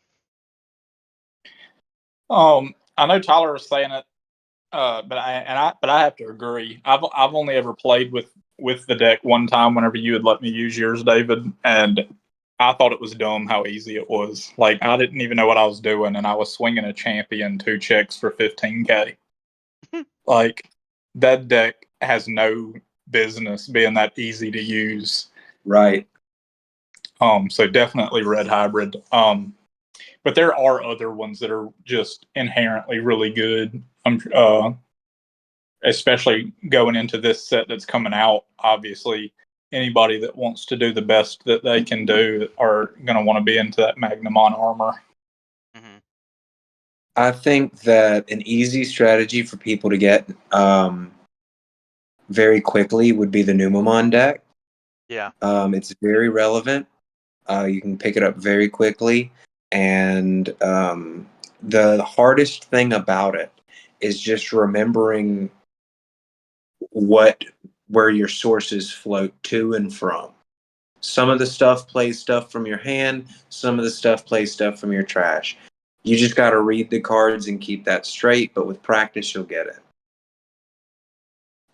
Speaker 2: I know Tyler was saying it, but I have to agree. I've only ever played with the deck one time. Whenever you had let me use yours, David, and I thought it was dumb how easy it was. Like I didn't even know what I was doing, and I was swinging a champion 2 checks for 15K. Like that deck has no business being that easy to use.
Speaker 3: Right.
Speaker 2: So definitely red hybrid. But there are other ones that are just inherently really good. Especially going into this set that's coming out. Obviously, anybody that wants to do the best that they can do are going to want to be into that Magnamon armor.
Speaker 1: Mm-hmm.
Speaker 3: I think that an easy strategy for people to get very quickly would be the Numamon deck.
Speaker 1: Yeah.
Speaker 3: It's very relevant. You can pick it up very quickly. And the hardest thing about it is just remembering where your sources float to and from. Some of the stuff plays stuff from your hand. Some of the stuff plays stuff from your trash. You just got to read the cards and keep that straight. But with practice, you'll get it.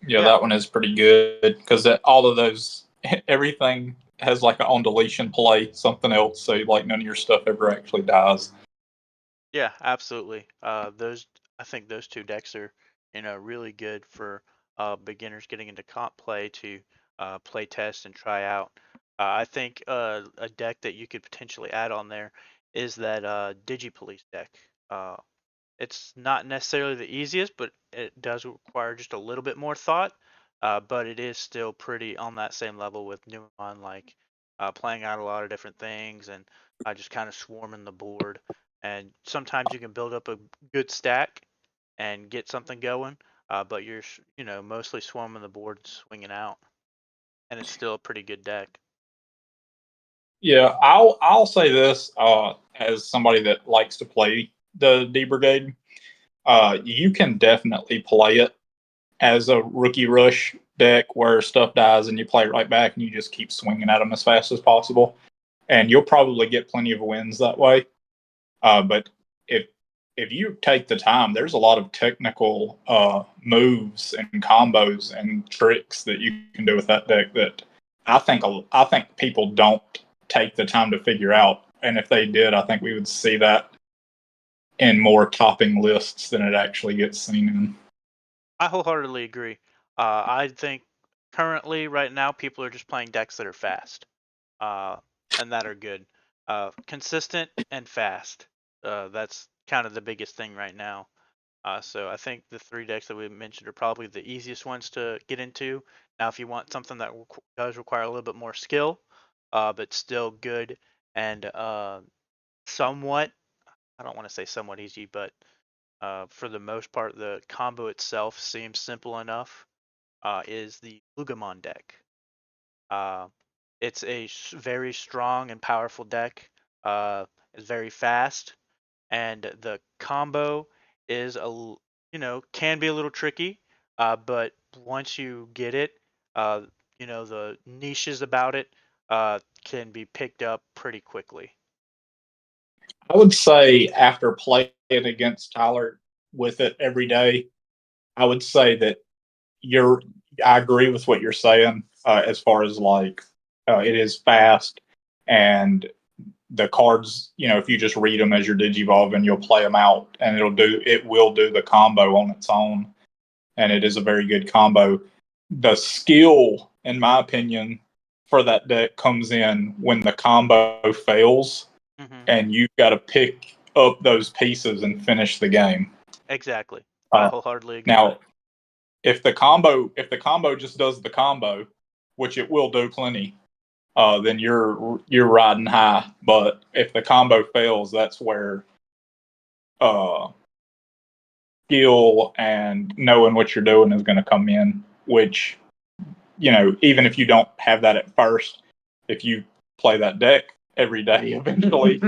Speaker 2: Yeah, that one is pretty good because all of those, everything has like an on deletion play, something else. So like none of your stuff ever actually dies.
Speaker 1: Yeah, absolutely. I think those two decks are, really good for beginners getting into comp play to play test and try out. I think a deck that you could potentially add on there is that Digipolice deck. It's not necessarily the easiest, but it does require just a little bit more thought. But it is still pretty on that same level with Numon, like playing out a lot of different things and just kind of swarming the board. And sometimes you can build up a good stack and get something going, but you're mostly swarming the board, swinging out, and it's still a pretty good deck.
Speaker 2: Yeah, I'll say this as somebody that likes to play the D Brigade. You can definitely play it as a rookie rush deck where stuff dies and you play it right back and you just keep swinging at them as fast as possible, and you'll probably get plenty of wins that way. But if you take the time, there's a lot of technical moves and combos and tricks that you can do with that deck that I think people don't take the time to figure out. And if they did, I think we would see that in more topping lists than it actually gets seen in.
Speaker 1: I wholeheartedly agree. I think currently, right now, people are just playing decks that are fast, and that are good, consistent and fast. That's kind of the biggest thing right now. So I think the three decks that we mentioned are probably the easiest ones to get into. Now, if you want something that does require a little bit more skill, but still good and somewhat, I don't want to say somewhat easy, but for the most part, the combo itself seems simple enough, is the Lugamon deck. Uh, it's a very strong and powerful deck. It's very fast, and the combo is can be a little tricky. But once you get it, uh, the niches about it can be picked up pretty quickly.
Speaker 2: I would say after playing against Tyler with it every day, I would say that you're. I agree with what you're saying as far as like it is fast and the cards. If you just read them as you're digivolving, you'll play them out, and it will do the combo on its own, and it is a very good combo. The skill, in my opinion, for that deck comes in when the combo fails
Speaker 1: Mm-hmm.
Speaker 2: and you've got to pick up those pieces and finish the game.
Speaker 1: Exactly. I
Speaker 2: Uh,
Speaker 1: wholeheartedly agree.
Speaker 2: Now, if the combo just does the combo, which it will do plenty, then you're riding high. But if the combo fails, that's where uh, skill and knowing what you're doing is going to come in. Which even if you don't have that at first, if you play that deck every day, eventually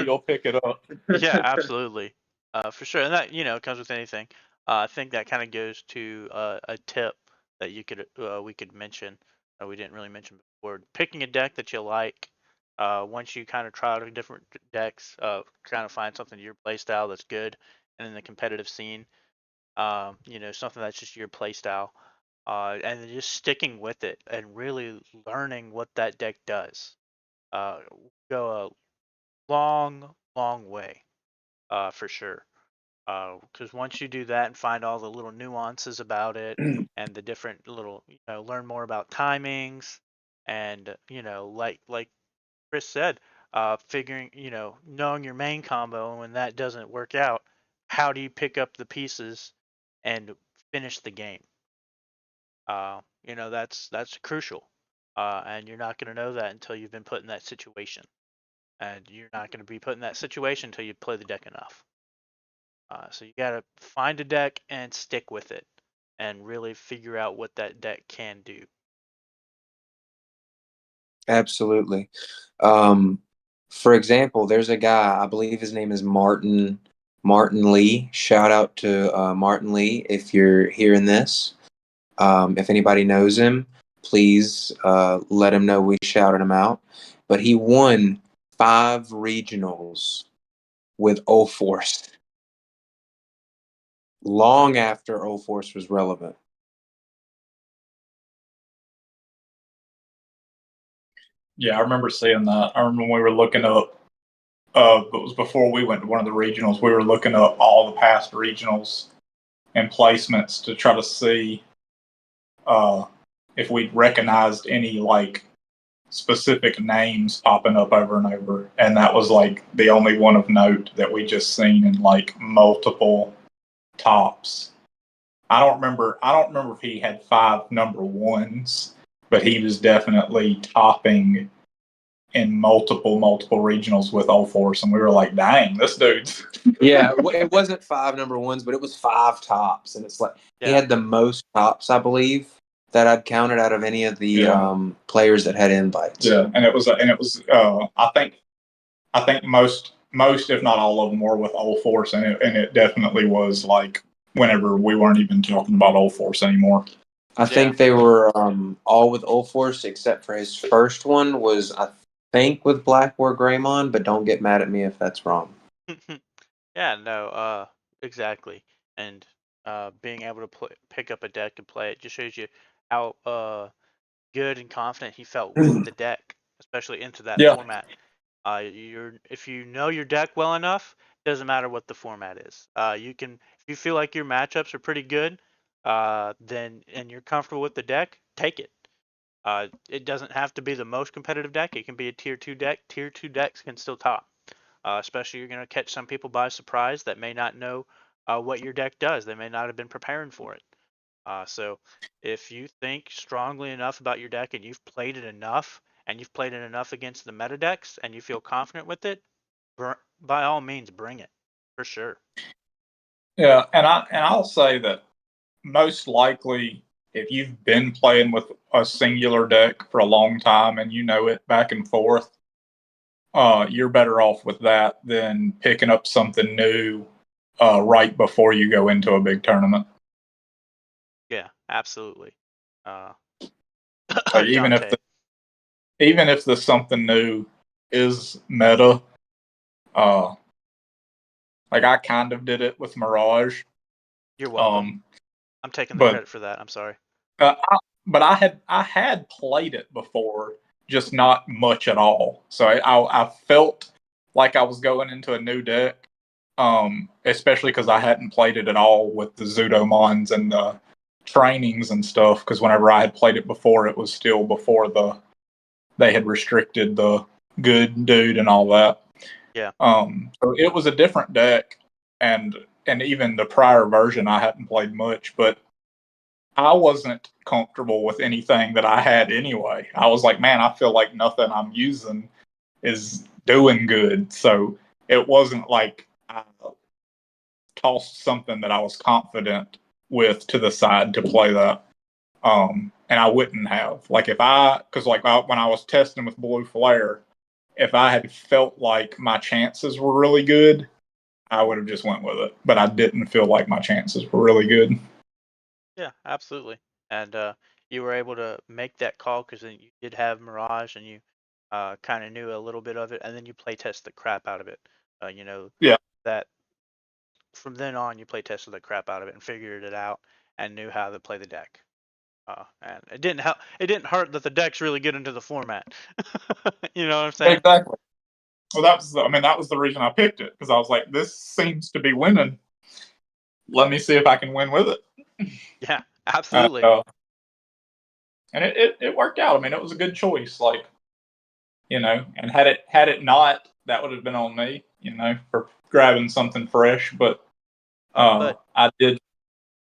Speaker 2: you'll pick it up.
Speaker 1: Yeah, absolutely. For sure. And that, comes with anything. I think that kind of goes to a tip that we could mention we didn't really mention before. Picking a deck that you like. Once you kind of try out different decks, kind of find something to your play style that's good, and in the competitive scene, something that's just your play style, and then just sticking with it and really learning what that deck does. Go a long, long way, for sure. Because once you do that and find all the little nuances about it and the different little, learn more about timings and, like Chris said, figuring, knowing your main combo, and when that doesn't work out, how do you pick up the pieces and finish the game? That's crucial. And you're not going to know that until you've been put in that situation. And you're not going to be put in that situation until you play the deck enough. So you got to find a deck and stick with it and really figure out what that deck can do.
Speaker 3: Absolutely. For example, there's a guy, I believe his name is Martin Lee. Shout out to Martin Lee if you're hearing this. If anybody knows him, please let him know we shouted him out. But he won 5 regionals with O Force long after O Force was relevant.
Speaker 2: Yeah, I remember seeing that. I remember when we were looking up. It was before we went to one of the regionals. We were looking up all the past regionals and placements to try to see uh, if we recognized any like specific names popping up over and over. And that was like the only one of note that we just seen in like multiple tops. I don't remember if he had 5 number ones, but he was definitely topping in multiple regionals with All Force, and we were like, "Dang, this dude's."
Speaker 3: Yeah, it wasn't 5 number ones, but it was 5 tops, and it's like he had the most tops, I believe, that I'd counted out of any of the players that had invites.
Speaker 2: Yeah, and it was. I think most, if not all of them, were with All Force, and it definitely was like whenever we weren't even talking about All Force anymore.
Speaker 3: I think they were all with All Force except for his first one was, I think, with Black War Greymon, but don't get mad at me if that's wrong.
Speaker 1: Yeah, no, exactly. And being able to pick up a deck and play it just shows you how good and confident he felt with the deck, especially into that format. If you know your deck well enough, doesn't matter what the format is. If you feel like your matchups are pretty good, then and you're comfortable with the deck, take it. It doesn't have to be the most competitive deck. It can be a tier 2 deck. Tier 2 decks can still top. Especially you're going to catch some people by surprise that may not know what your deck does. They may not have been preparing for it. So if you think strongly enough about your deck and you've played it enough and you've played it enough against the meta decks and you feel confident with it, by all means bring it for sure.
Speaker 2: Yeah, and I'll say that most likely if you've been playing with a singular deck for a long time and you know it back and forth, you're better off with that than picking up something new right before you go into a big tournament.
Speaker 1: Yeah, absolutely.
Speaker 2: Like even if the something new is meta, like I kind of did it with Mirage.
Speaker 1: You're welcome. I'm taking the credit for that. I'm sorry.
Speaker 2: But I had played it before, just not much at all. So I felt like I was going into a new deck, especially because I hadn't played it at all with the Zudomons and the trainings and stuff. Because whenever I had played it before, it was still before they had restricted the good dude and all that.
Speaker 1: Yeah.
Speaker 2: So it was a different deck, and even the prior version I hadn't played much, but I wasn't comfortable with anything that I had anyway. I was like, man, I feel like nothing I'm using is doing good. So it wasn't like I tossed something that I was confident with to the side to play that. And I wouldn't have. Like when I was testing with Blue Flare, if I had felt like my chances were really good, I would have just went with it. But I didn't feel like my chances were really good.
Speaker 1: Yeah, absolutely. And you were able to make that call because you did have Mirage and you kind of knew a little bit of it, and then you play test the crap out of it.
Speaker 2: Yeah.
Speaker 1: That from then on you play tested the crap out of it and figured it out and knew how to play the deck. And it didn't help. It didn't hurt that the deck's really good into the format. You know what I'm saying?
Speaker 2: Exactly. Well, that was the reason I picked it, because I was like, this seems to be winning. Let me see if I can win with it.
Speaker 1: Yeah, absolutely.
Speaker 2: And it worked out. I mean, it was a good choice. Like, and had it not, that would have been on me, for grabbing something fresh. But I did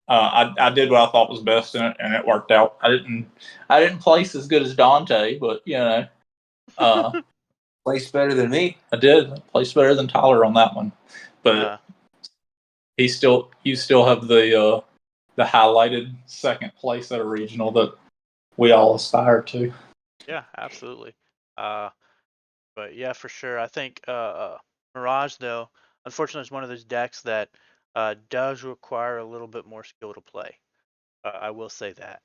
Speaker 2: I did what I thought was best in it, and it worked out. I didn't place as good as Dante, but
Speaker 3: Placed better than me.
Speaker 2: I did place better than Tyler on that one. But you still have the highlighted second place at a regional that we all aspire to.
Speaker 1: Yeah, absolutely. But yeah, for sure. I think Mirage, though, unfortunately, is one of those decks that does require a little bit more skill to play. I will say that.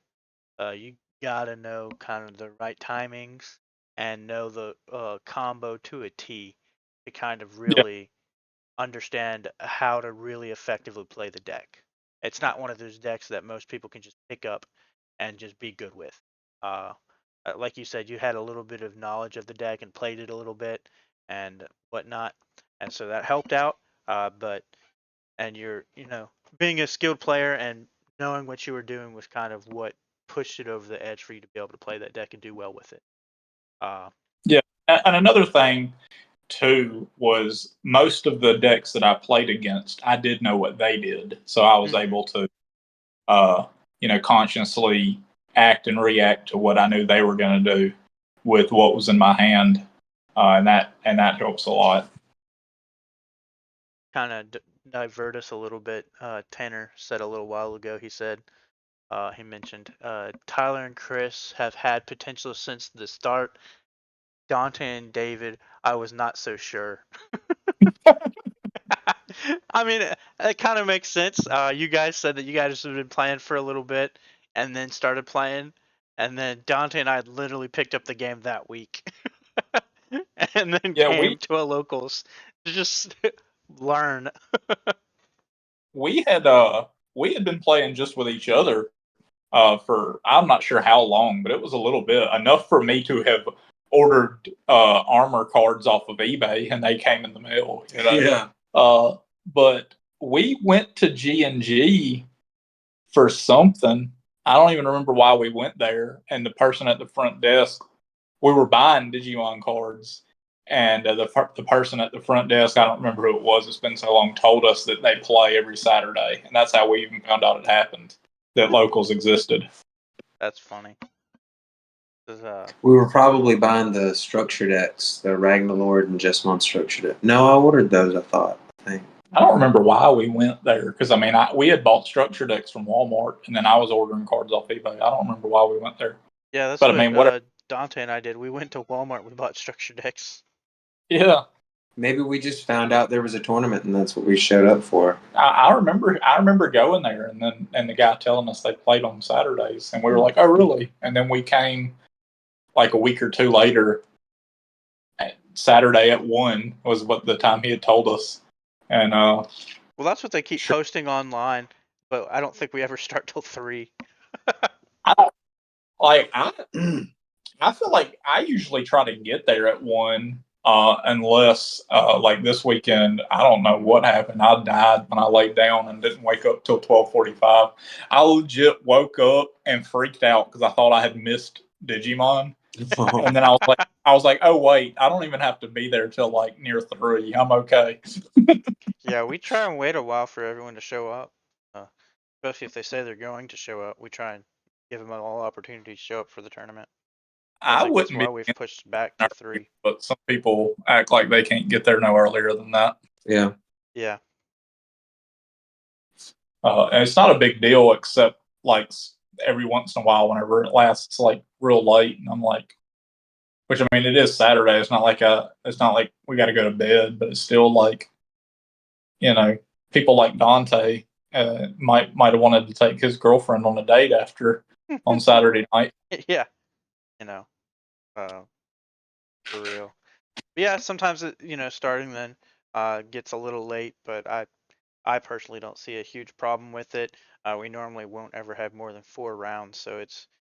Speaker 1: You gotta know kind of the right timings and know the combo to a T to kind of really understand how to really effectively play the deck. It's not one of those decks that most people can just pick up and just be good with. Uh, like you said, you had a little bit of knowledge of the deck and played it a little bit and whatnot, and so that helped out. And you're, being a skilled player and knowing what you were doing was kind of what pushed it over the edge for you to be able to play that deck and do well with it.
Speaker 2: Yeah, and another thing too was most of the decks that I played against, I did know what they did, so I was able to, consciously act and react to what I knew they were going to do with what was in my hand, and that helps a lot.
Speaker 1: Kind of divert us a little bit. Tanner said a little while ago. He said he mentioned Tyler and Chris have had potential since the start. Dante and David, I was not so sure. I mean, it kind of makes sense. You guys said that you guys have been playing for a little bit and then started playing, and then Dante and I literally picked up the game that week, and then came to a locals to just learn.
Speaker 2: we had been playing just with each other for I'm not sure how long, but it was a little bit, enough for me to have ordered armor cards off of eBay, and they came in the mail.
Speaker 3: Yeah.
Speaker 2: But we went to G&G for something. I don't even remember why we went there. And the person at the front desk, we were buying Digimon cards, and the person at the front desk, I don't remember who it was, it's been so long, told us that they play every Saturday. And that's how we even found out it happened, that locals existed.
Speaker 1: That's funny.
Speaker 3: We were probably buying the structure decks, the Ragnarlord and Jessamon structure deck. No, I ordered those, I think.
Speaker 2: I don't remember why we went there because we had bought structure decks from Walmart, and then I was ordering cards off eBay. I don't remember why we went there.
Speaker 1: Yeah, that's
Speaker 2: But
Speaker 1: what
Speaker 2: what?
Speaker 1: Dante and I did. We went to Walmart. We bought structure decks.
Speaker 2: Yeah,
Speaker 3: Maybe we just found out there was a tournament and that's what we showed up for.
Speaker 2: I remember going there, and the guy telling us they played on Saturdays, and we were like, "Oh, really?" And then we came like a week or two later. Saturday at 1 was what the time he had told us, and
Speaker 1: well, that's what they keep posting online, but I don't think we ever start till 3.
Speaker 2: I don't like I feel like I usually try to get there at 1. Unless like this weekend, I don't know what happened. I died when I laid down and didn't wake up till 12:45. I legit woke up and freaked out because I thought I had missed Digimon, and then I was like, oh wait, I don't even have to be there till like near 3. I'm okay.
Speaker 1: Yeah, we try and wait a while for everyone to show up, especially if they say they're going to show up. We try and give them all opportunities to show up for the tournament.
Speaker 2: I
Speaker 1: think that's
Speaker 2: wouldn't
Speaker 1: why
Speaker 2: be,
Speaker 1: we've pushed back to 3.
Speaker 2: but some people act like they can't get there no earlier than that.
Speaker 3: Yeah.
Speaker 1: Yeah.
Speaker 2: And it's not a big deal, except like every once in a while, whenever it lasts like real late, and I'm like, which I mean, it is Saturday. It's not like we got to go to bed, but it's still like, people like Dante might have wanted to take his girlfriend on a date on Saturday night.
Speaker 1: Yeah. For real. But yeah, sometimes it, starting then gets a little late, but I personally don't see a huge problem with it. We normally won't ever have more than 4 rounds, so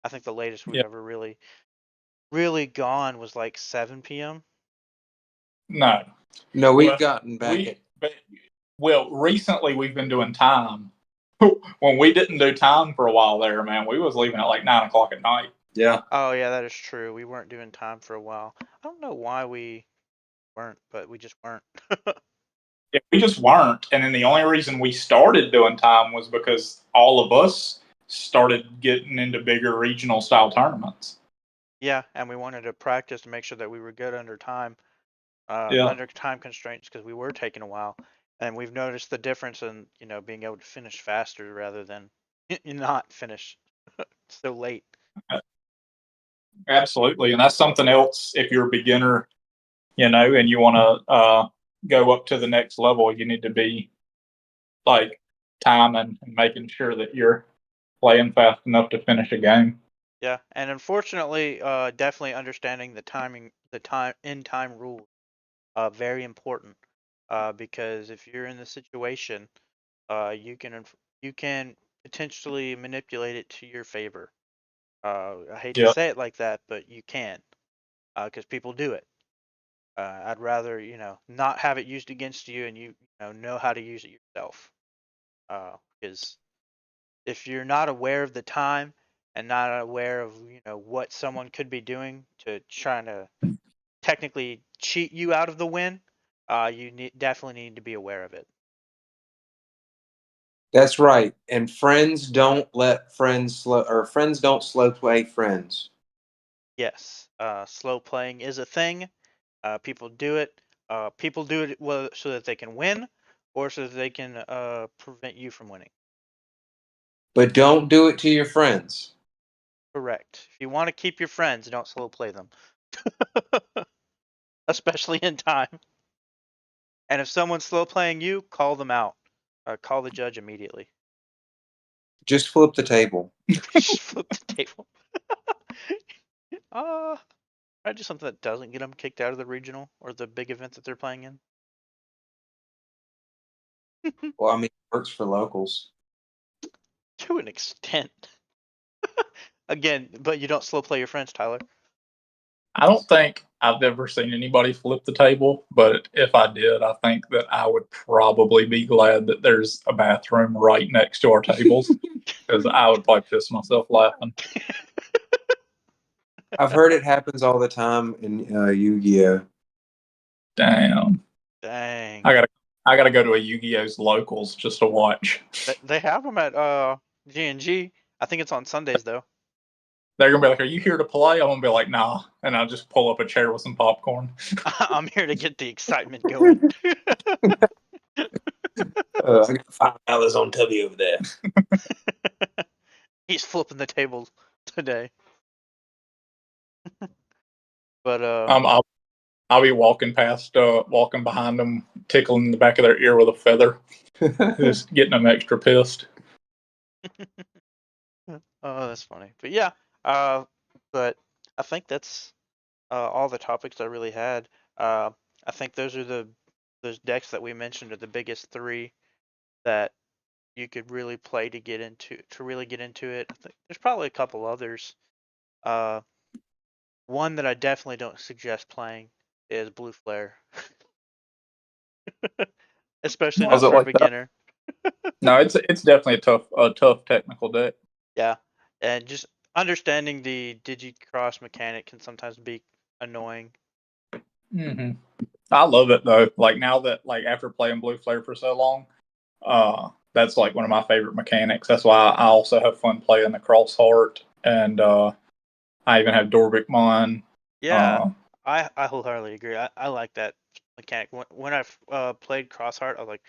Speaker 1: I think the latest we've ever really, really gone was like 7 p.m.
Speaker 2: No,
Speaker 3: we've gotten back.
Speaker 2: Recently we've been doing time. When we didn't do time for a while there, man, we was leaving at like 9:00 at night.
Speaker 3: Yeah.
Speaker 1: Oh yeah, that is true. We weren't doing time for a while. I don't know why we weren't, but we just weren't.
Speaker 2: Yeah, we just weren't. And then the only reason we started doing time was because all of us started getting into bigger regional style tournaments.
Speaker 1: Yeah, and we wanted to practice to make sure that we were good under time,
Speaker 2: Yeah.
Speaker 1: under time constraints, because we were taking a while. And we've noticed the difference in, being able to finish faster rather than not finish so late.
Speaker 2: Absolutely. And that's something else if you're a beginner, and you want to go up to the next level, you need to be like timing and making sure that you're playing fast enough to finish a game.
Speaker 1: Yeah, and unfortunately, definitely understanding the timing, the in time rules, very important. Because if you're in the situation, you can potentially manipulate it to your favor. I hate to say it like that, but you can, because people do it. I'd rather, not have it used against you, and you know how to use it yourself. Because if you're not aware of the time and not aware of what someone could be doing to trying to technically cheat you out of the win, you definitely need to be aware of it.
Speaker 3: That's right. And friends don't let friends friends don't slow play friends.
Speaker 1: Yes, slow playing is a thing. People do it. People do it so that they can win, or so that they can prevent you from winning.
Speaker 3: But don't do it to your friends.
Speaker 1: Correct. If you want to keep your friends, don't slow play them. Especially in time. And if someone's slow playing you, call them out. Call the judge immediately.
Speaker 3: Just flip the table.
Speaker 1: Just flip the table. Try to do something that doesn't get them kicked out of the regional or the big event that they're playing in.
Speaker 3: Well, I mean, it works for locals.
Speaker 1: To an extent. Again, but you don't slow play your friends, Tyler.
Speaker 2: I don't think I've ever seen anybody flip the table, but if I did, I think that I would probably be glad that there's a bathroom right next to our tables because I would probably piss myself laughing.
Speaker 3: I've heard it happens all the time in Yu-Gi-Oh.
Speaker 2: Damn.
Speaker 1: Dang.
Speaker 2: I gotta go to a Yu-Gi-Oh's locals just to watch.
Speaker 1: They have them at G&G. I think it's on Sundays though.
Speaker 2: They're gonna be like, "Are you here to play?" I'm gonna be like, "Nah," and I'll just pull up a chair with some popcorn.
Speaker 1: I'm here to get the excitement going.
Speaker 3: I got $5 on Tubby over there.
Speaker 1: He's flipping the table today. But
Speaker 2: I'll be walking behind them, tickling the back of their ear with a feather, just getting them extra pissed.
Speaker 1: Oh, that's funny. But yeah, but I think that's all the topics I really had. I think those decks that we mentioned are the biggest three that you could really play to really get into it. I think there's probably a couple others. One that I definitely don't suggest playing is Blue Flare, especially
Speaker 2: Was
Speaker 1: not
Speaker 2: it
Speaker 1: for a
Speaker 2: like that?
Speaker 1: beginner.
Speaker 2: No, it's definitely a tough technical deck.
Speaker 1: Yeah, and just understanding the Digicross mechanic can sometimes be annoying.
Speaker 2: Mm-hmm. I love it though. Like now that after playing Blue Flare for so long, that's like one of my favorite mechanics. That's why I also have fun playing the Cross Heart, and I even have Dorbikmon.
Speaker 1: Yeah, I wholeheartedly agree. I like that mechanic. When I played Crossheart, I was like,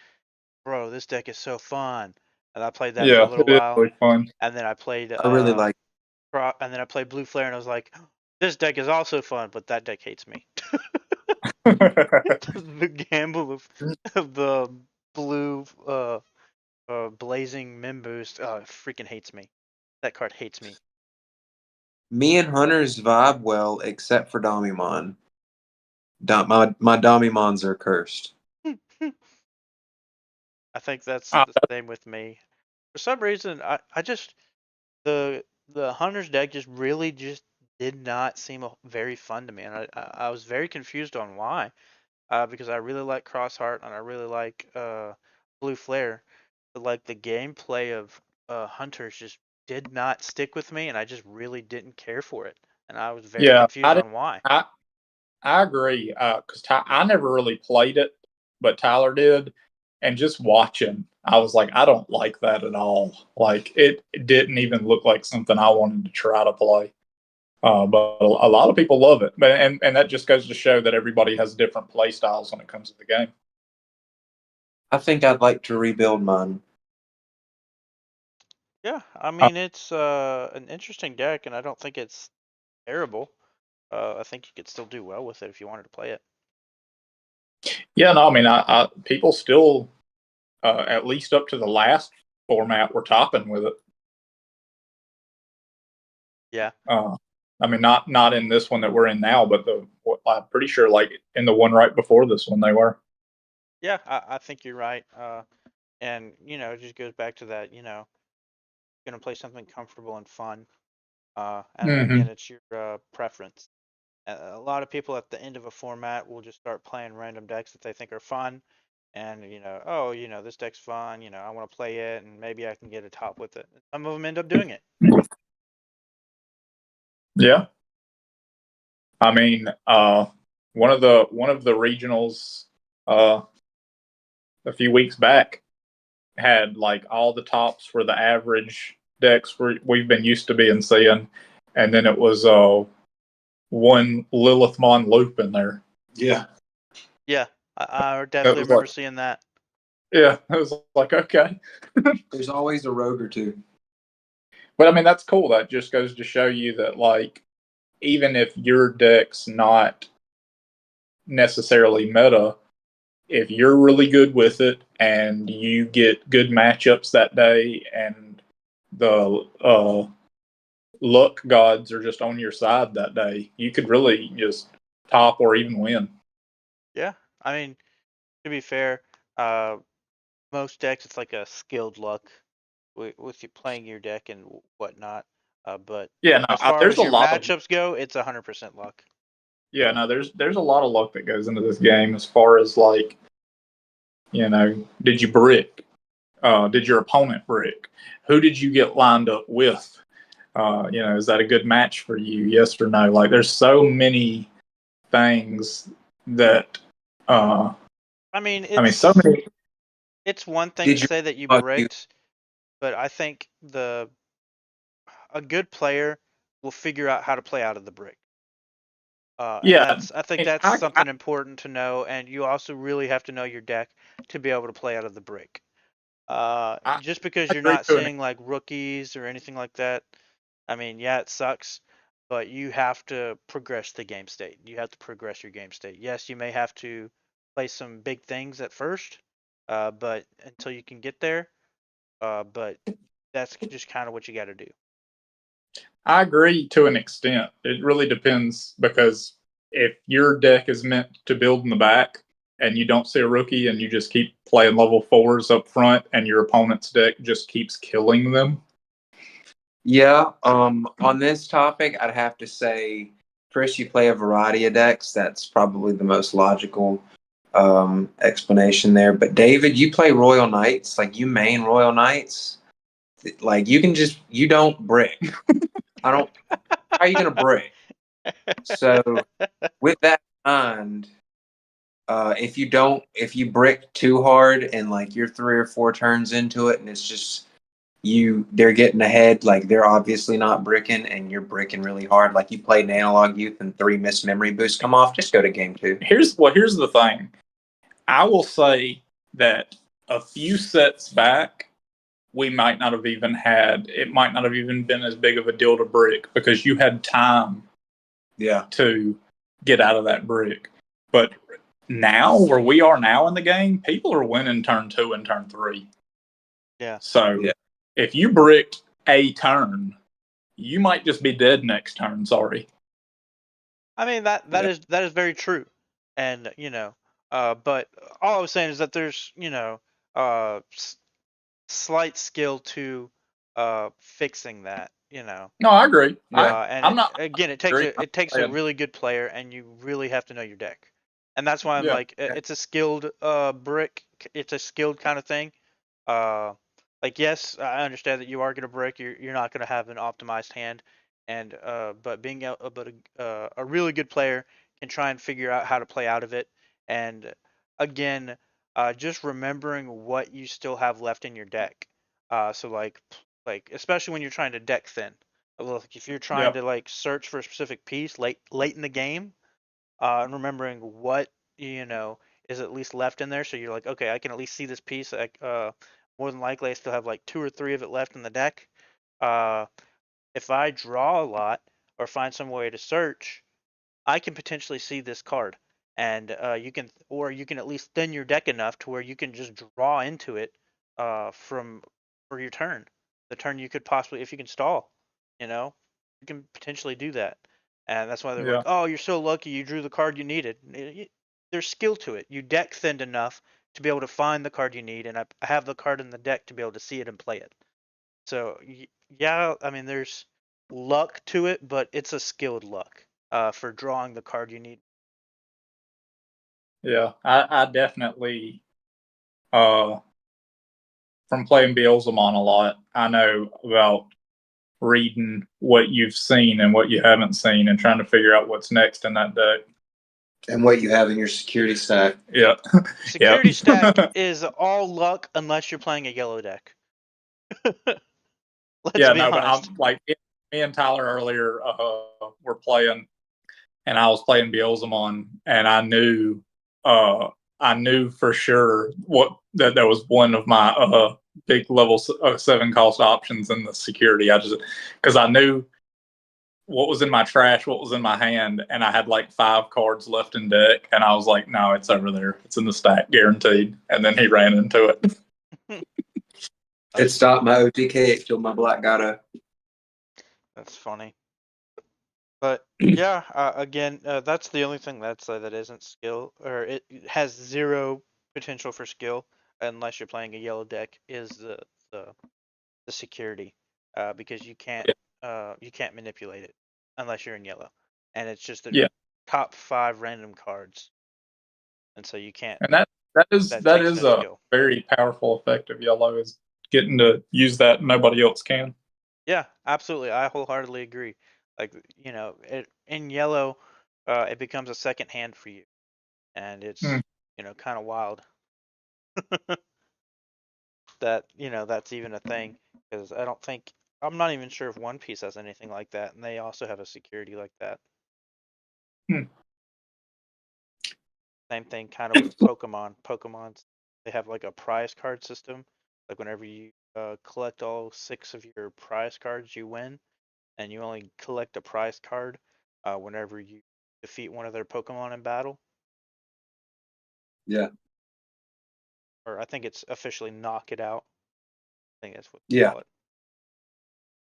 Speaker 1: bro, this deck is so fun. And I played that for a
Speaker 2: Yeah,
Speaker 1: little
Speaker 2: it is
Speaker 1: while,
Speaker 2: really fun.
Speaker 1: and then I played
Speaker 3: I really like.
Speaker 1: and then I played Blue Flare, and I was like, this deck is also fun, but that deck hates me. The gamble of the blue blazing Mimboost freaking hates me. That card hates me.
Speaker 3: Me and Hunters vibe well, except for Domimon. My Domimons are cursed.
Speaker 1: I think that's
Speaker 2: Uh,
Speaker 1: the same with me. For some reason, I just the Hunter's deck just really just did not seem very fun to me, and I was very confused on why. Because I really like Crossheart and I really like Blue Flare, but like the gameplay of Hunters just did not stick with me, and I just really didn't care for it, and I was very
Speaker 2: yeah,
Speaker 1: confused on why.
Speaker 2: I agree because I never really played it, but Tyler did, and just watching, I was like, I don't like that at all. Like it didn't even look like something I wanted to try to play. But a lot of people love it, but and that just goes to show that everybody has different play styles when it comes to the game.
Speaker 3: I think I'd like to rebuild mine.
Speaker 1: Yeah, I
Speaker 2: Uh,
Speaker 1: mean it's an interesting deck, and I don't think it's terrible. I think you could still do well with it if you wanted to play it.
Speaker 2: yeah, no, I mean, people still, at least up to the last format, were topping with it.
Speaker 1: Yeah.
Speaker 2: I mean, not in this one that we're in now, but I'm pretty sure like in the one right before this one they were.
Speaker 1: Yeah, I think you're right. And it just goes back to that, gonna play something comfortable and fun. And
Speaker 2: Mm-hmm.
Speaker 1: again, it's your preference. A lot of people at the end of a format will just start playing random decks that they think are fun, and oh, this deck's fun. I want to play it, and maybe I can get a top with it. Some of them end up doing it.
Speaker 2: Yeah, I mean, one of the regionals a few weeks back had like all the tops for the average decks we've been used to being seeing, and then it was one Lilithmon loop in there.
Speaker 3: Yeah.
Speaker 1: Yeah, I definitely remember seeing that.
Speaker 2: Yeah, it was like okay.
Speaker 3: There's always a rogue or two.
Speaker 2: But I mean, that's cool. That just goes to show you that like even if your deck's not necessarily meta, if you're really good with it and you get good matchups that day and the luck gods are just on your side that day, you could really just top or even win.
Speaker 1: Yeah, I mean, to be fair, most decks it's like a skilled luck with you playing your deck and whatnot. But
Speaker 2: Yeah, no,
Speaker 1: as far
Speaker 2: there's
Speaker 1: as
Speaker 2: a
Speaker 1: your
Speaker 2: lot of
Speaker 1: matchups go, it's 100% luck.
Speaker 2: yeah, no, there's a lot of luck that goes into this game as far as like, did you brick? Did your opponent brick? Who did you get lined up with? Is that a good match for you? Yes or no? Like, there's so many things that.
Speaker 1: I mean,
Speaker 2: So many.
Speaker 1: it's one thing
Speaker 3: Did
Speaker 1: to
Speaker 3: you?
Speaker 1: say that you
Speaker 3: Oh, you
Speaker 1: bricked, but I think a good player will figure out how to play out of the brick. And
Speaker 2: Yeah,
Speaker 1: I think that's something important to know, and you also really have to know your deck to be able to play out of the brick. Just because
Speaker 2: I
Speaker 1: you're
Speaker 2: agree
Speaker 1: not
Speaker 2: to an
Speaker 1: seeing like rookies or anything like that. I mean, yeah, it sucks, but you have to progress the game state. You have to progress your game state. Yes, you may have to play some big things at first, but until you can get there, but that's just kind of what you got to do.
Speaker 2: I agree to an extent. It really depends because if your deck is meant to build in the back and you don't see a rookie and you just keep playing level fours up front and your opponent's deck just keeps killing them.
Speaker 3: Yeah. On this topic, I'd have to say, Chris, you play a variety of decks. That's probably the most logical explanation there. But David, you play Royal Knights. Like you main Royal Knights. Like you don't brick. I don't. How are you gonna brick? So with that in mind, if you brick too hard and like you're 3 or 4 turns into it and it's just they're getting ahead, like they're obviously not bricking and you're bricking really hard, like you played an Analog Youth and 3 missed memory boosts come off, just go to game 2.
Speaker 2: Here's the thing. I will say that a few sets back, we might not have even it might not have even been as big of a deal to brick because you had time to get out of that brick. But now, where we are now in the game, people are winning turn 2 and turn 3.
Speaker 1: Yeah.
Speaker 2: So if you bricked a turn, you might just be dead next turn. Sorry.
Speaker 1: I mean that is very true, and but all I was saying is that there's slight skill to fixing that.
Speaker 2: No, I agree.
Speaker 1: And
Speaker 2: I'm not.
Speaker 1: again, it takes a really good player, and you really have to know your deck, and that's why I'm like it's a skilled brick. It's a skilled kind of thing. Like yes, I understand that you are gonna brick. You're not gonna have an optimized hand, and but being a really good player can try and figure out how to play out of it. And again, just remembering what you still have left in your deck. So like especially when you're trying to deck thin. Like if you're trying to like search for a specific piece late in the game, and remembering what is at least left in there, so you're like, okay, I can at least see this piece. Like, more than likely, I still have like 2 or 3 of it left in the deck. Uh, if I draw a lot or find some way to search, I can potentially see this card, and you can at least thin your deck enough to where you can just draw into it for your turn. The turn you could possibly, if you can stall, you can potentially do that, and that's why they're like, oh, you're so lucky you drew the card you needed. There's skill to it. You deck thinned enough to be able to find the card you need, and I have the card in the deck to be able to see it and play it. So yeah, I mean, there's luck to it, but it's a skilled luck for drawing the card you need.
Speaker 2: Yeah, I definitely, from playing Beelzemon a lot, I know about reading what you've seen and what you haven't seen and trying to figure out what's next in that deck.
Speaker 3: And what you have in your security stack.
Speaker 2: Yeah.
Speaker 1: Security stack is all luck unless you're playing a yellow deck. Let's be honest.
Speaker 2: But I'm like, me and Tyler earlier were playing, and I was playing Beelzemon, and I knew for sure that there was one of my big level 7 cost options in the security. Because I knew what was in my trash, what was in my hand, and I had like 5 cards left in deck, and I was like, no, it's over there. It's in the stack, guaranteed. And then he ran into it.
Speaker 3: It stopped my OTK. It killed my Black Gato.
Speaker 1: That's funny. But yeah, again, that's the only thing that isn't skill, or it has 0 potential for skill unless you're playing a yellow deck, is the security, because you can't manipulate it unless you're in yellow, and it's just the top 5 random cards, and so you can't.
Speaker 2: And that is a
Speaker 1: skill.
Speaker 2: very powerful effect of yellow, is getting to use that nobody else can.
Speaker 1: Yeah, absolutely. I wholeheartedly agree. Like, in yellow, it becomes a second hand for you, and it's kind of wild that that's even a thing, because I'm not even sure if One Piece has anything like that, and they also have a security like that. Same thing kind of with Pokemon. Pokemon's, they have like a prize card system, Like whenever you collect all 6 of your prize cards, you win, and you only collect a prize card whenever you defeat one of their Pokemon in battle.
Speaker 3: Yeah.
Speaker 1: Or I think it's officially knock it out. I think that's what they
Speaker 3: Yeah.
Speaker 1: call it.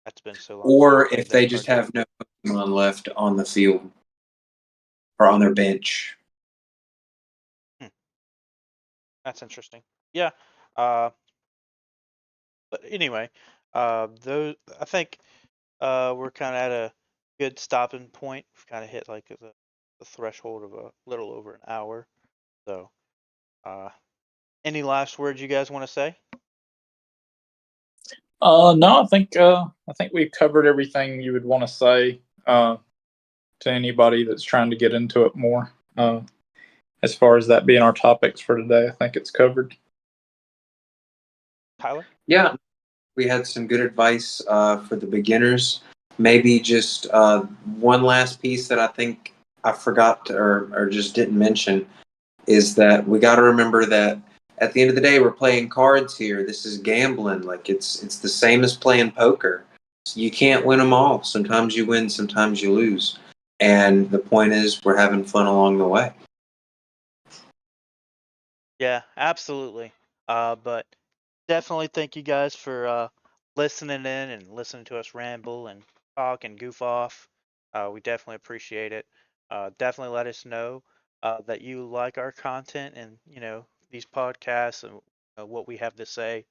Speaker 1: That's been so long since I
Speaker 3: Or
Speaker 1: played
Speaker 3: if they
Speaker 1: that
Speaker 3: just
Speaker 1: card game.
Speaker 3: have no Pokemon left on the field or on their bench.
Speaker 1: That's interesting. Yeah. But anyway, those I think we're kind of at a good stopping point. We've kind of hit like the threshold of a little over an hour. So, any last words you guys want to say?
Speaker 2: No, I think we've covered everything you would want to say to anybody that's trying to get into it more. As far as that being our topics for today, I think it's covered.
Speaker 1: Tyler?
Speaker 3: Yeah, we had some good advice for the beginners. Maybe just one last piece that I think I forgot or just didn't mention is that we got to remember that at the end of the day, we're playing cards here. This is gambling. Like it's the same as playing poker. You can't win them all. Sometimes you win, sometimes you lose. And the point is, we're having fun along the way.
Speaker 1: Yeah, absolutely. But definitely thank you guys for listening in and listening to us ramble and talk and goof off. We definitely appreciate it. Definitely let us know that you like our content and these podcasts and what we have to say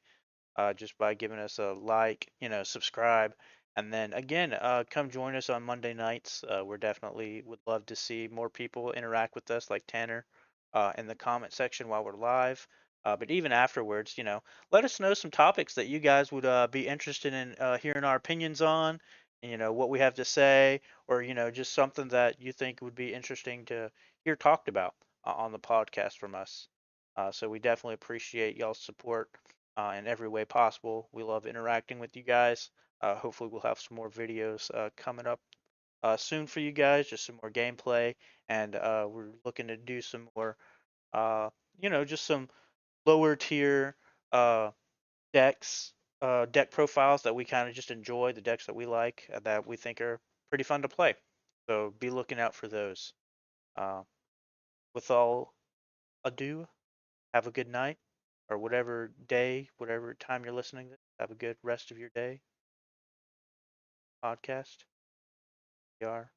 Speaker 1: just by giving us a like, subscribe. And then again, come join us on Monday nights. We're definitely would love to see more people interact with us, like Tanner, in the comment section while we're live. But even afterwards, let us know some topics that you guys would be interested in hearing our opinions on, what we have to say, or, just something that you think would be interesting to hear talked about on the podcast from us. So we definitely appreciate y'all's support in every way possible. We love interacting with you guys. Hopefully, we'll have some more videos coming up soon for you guys, just some more gameplay, and we're looking to do some more, just some lower tier uh, decks, deck profiles that we kind of just enjoy, the decks that we like, that we think are pretty fun to play. So be looking out for those. Uh, with all ado, have a good night or whatever day, whatever time you're listening. Have a good rest of your day. Podcast. We are.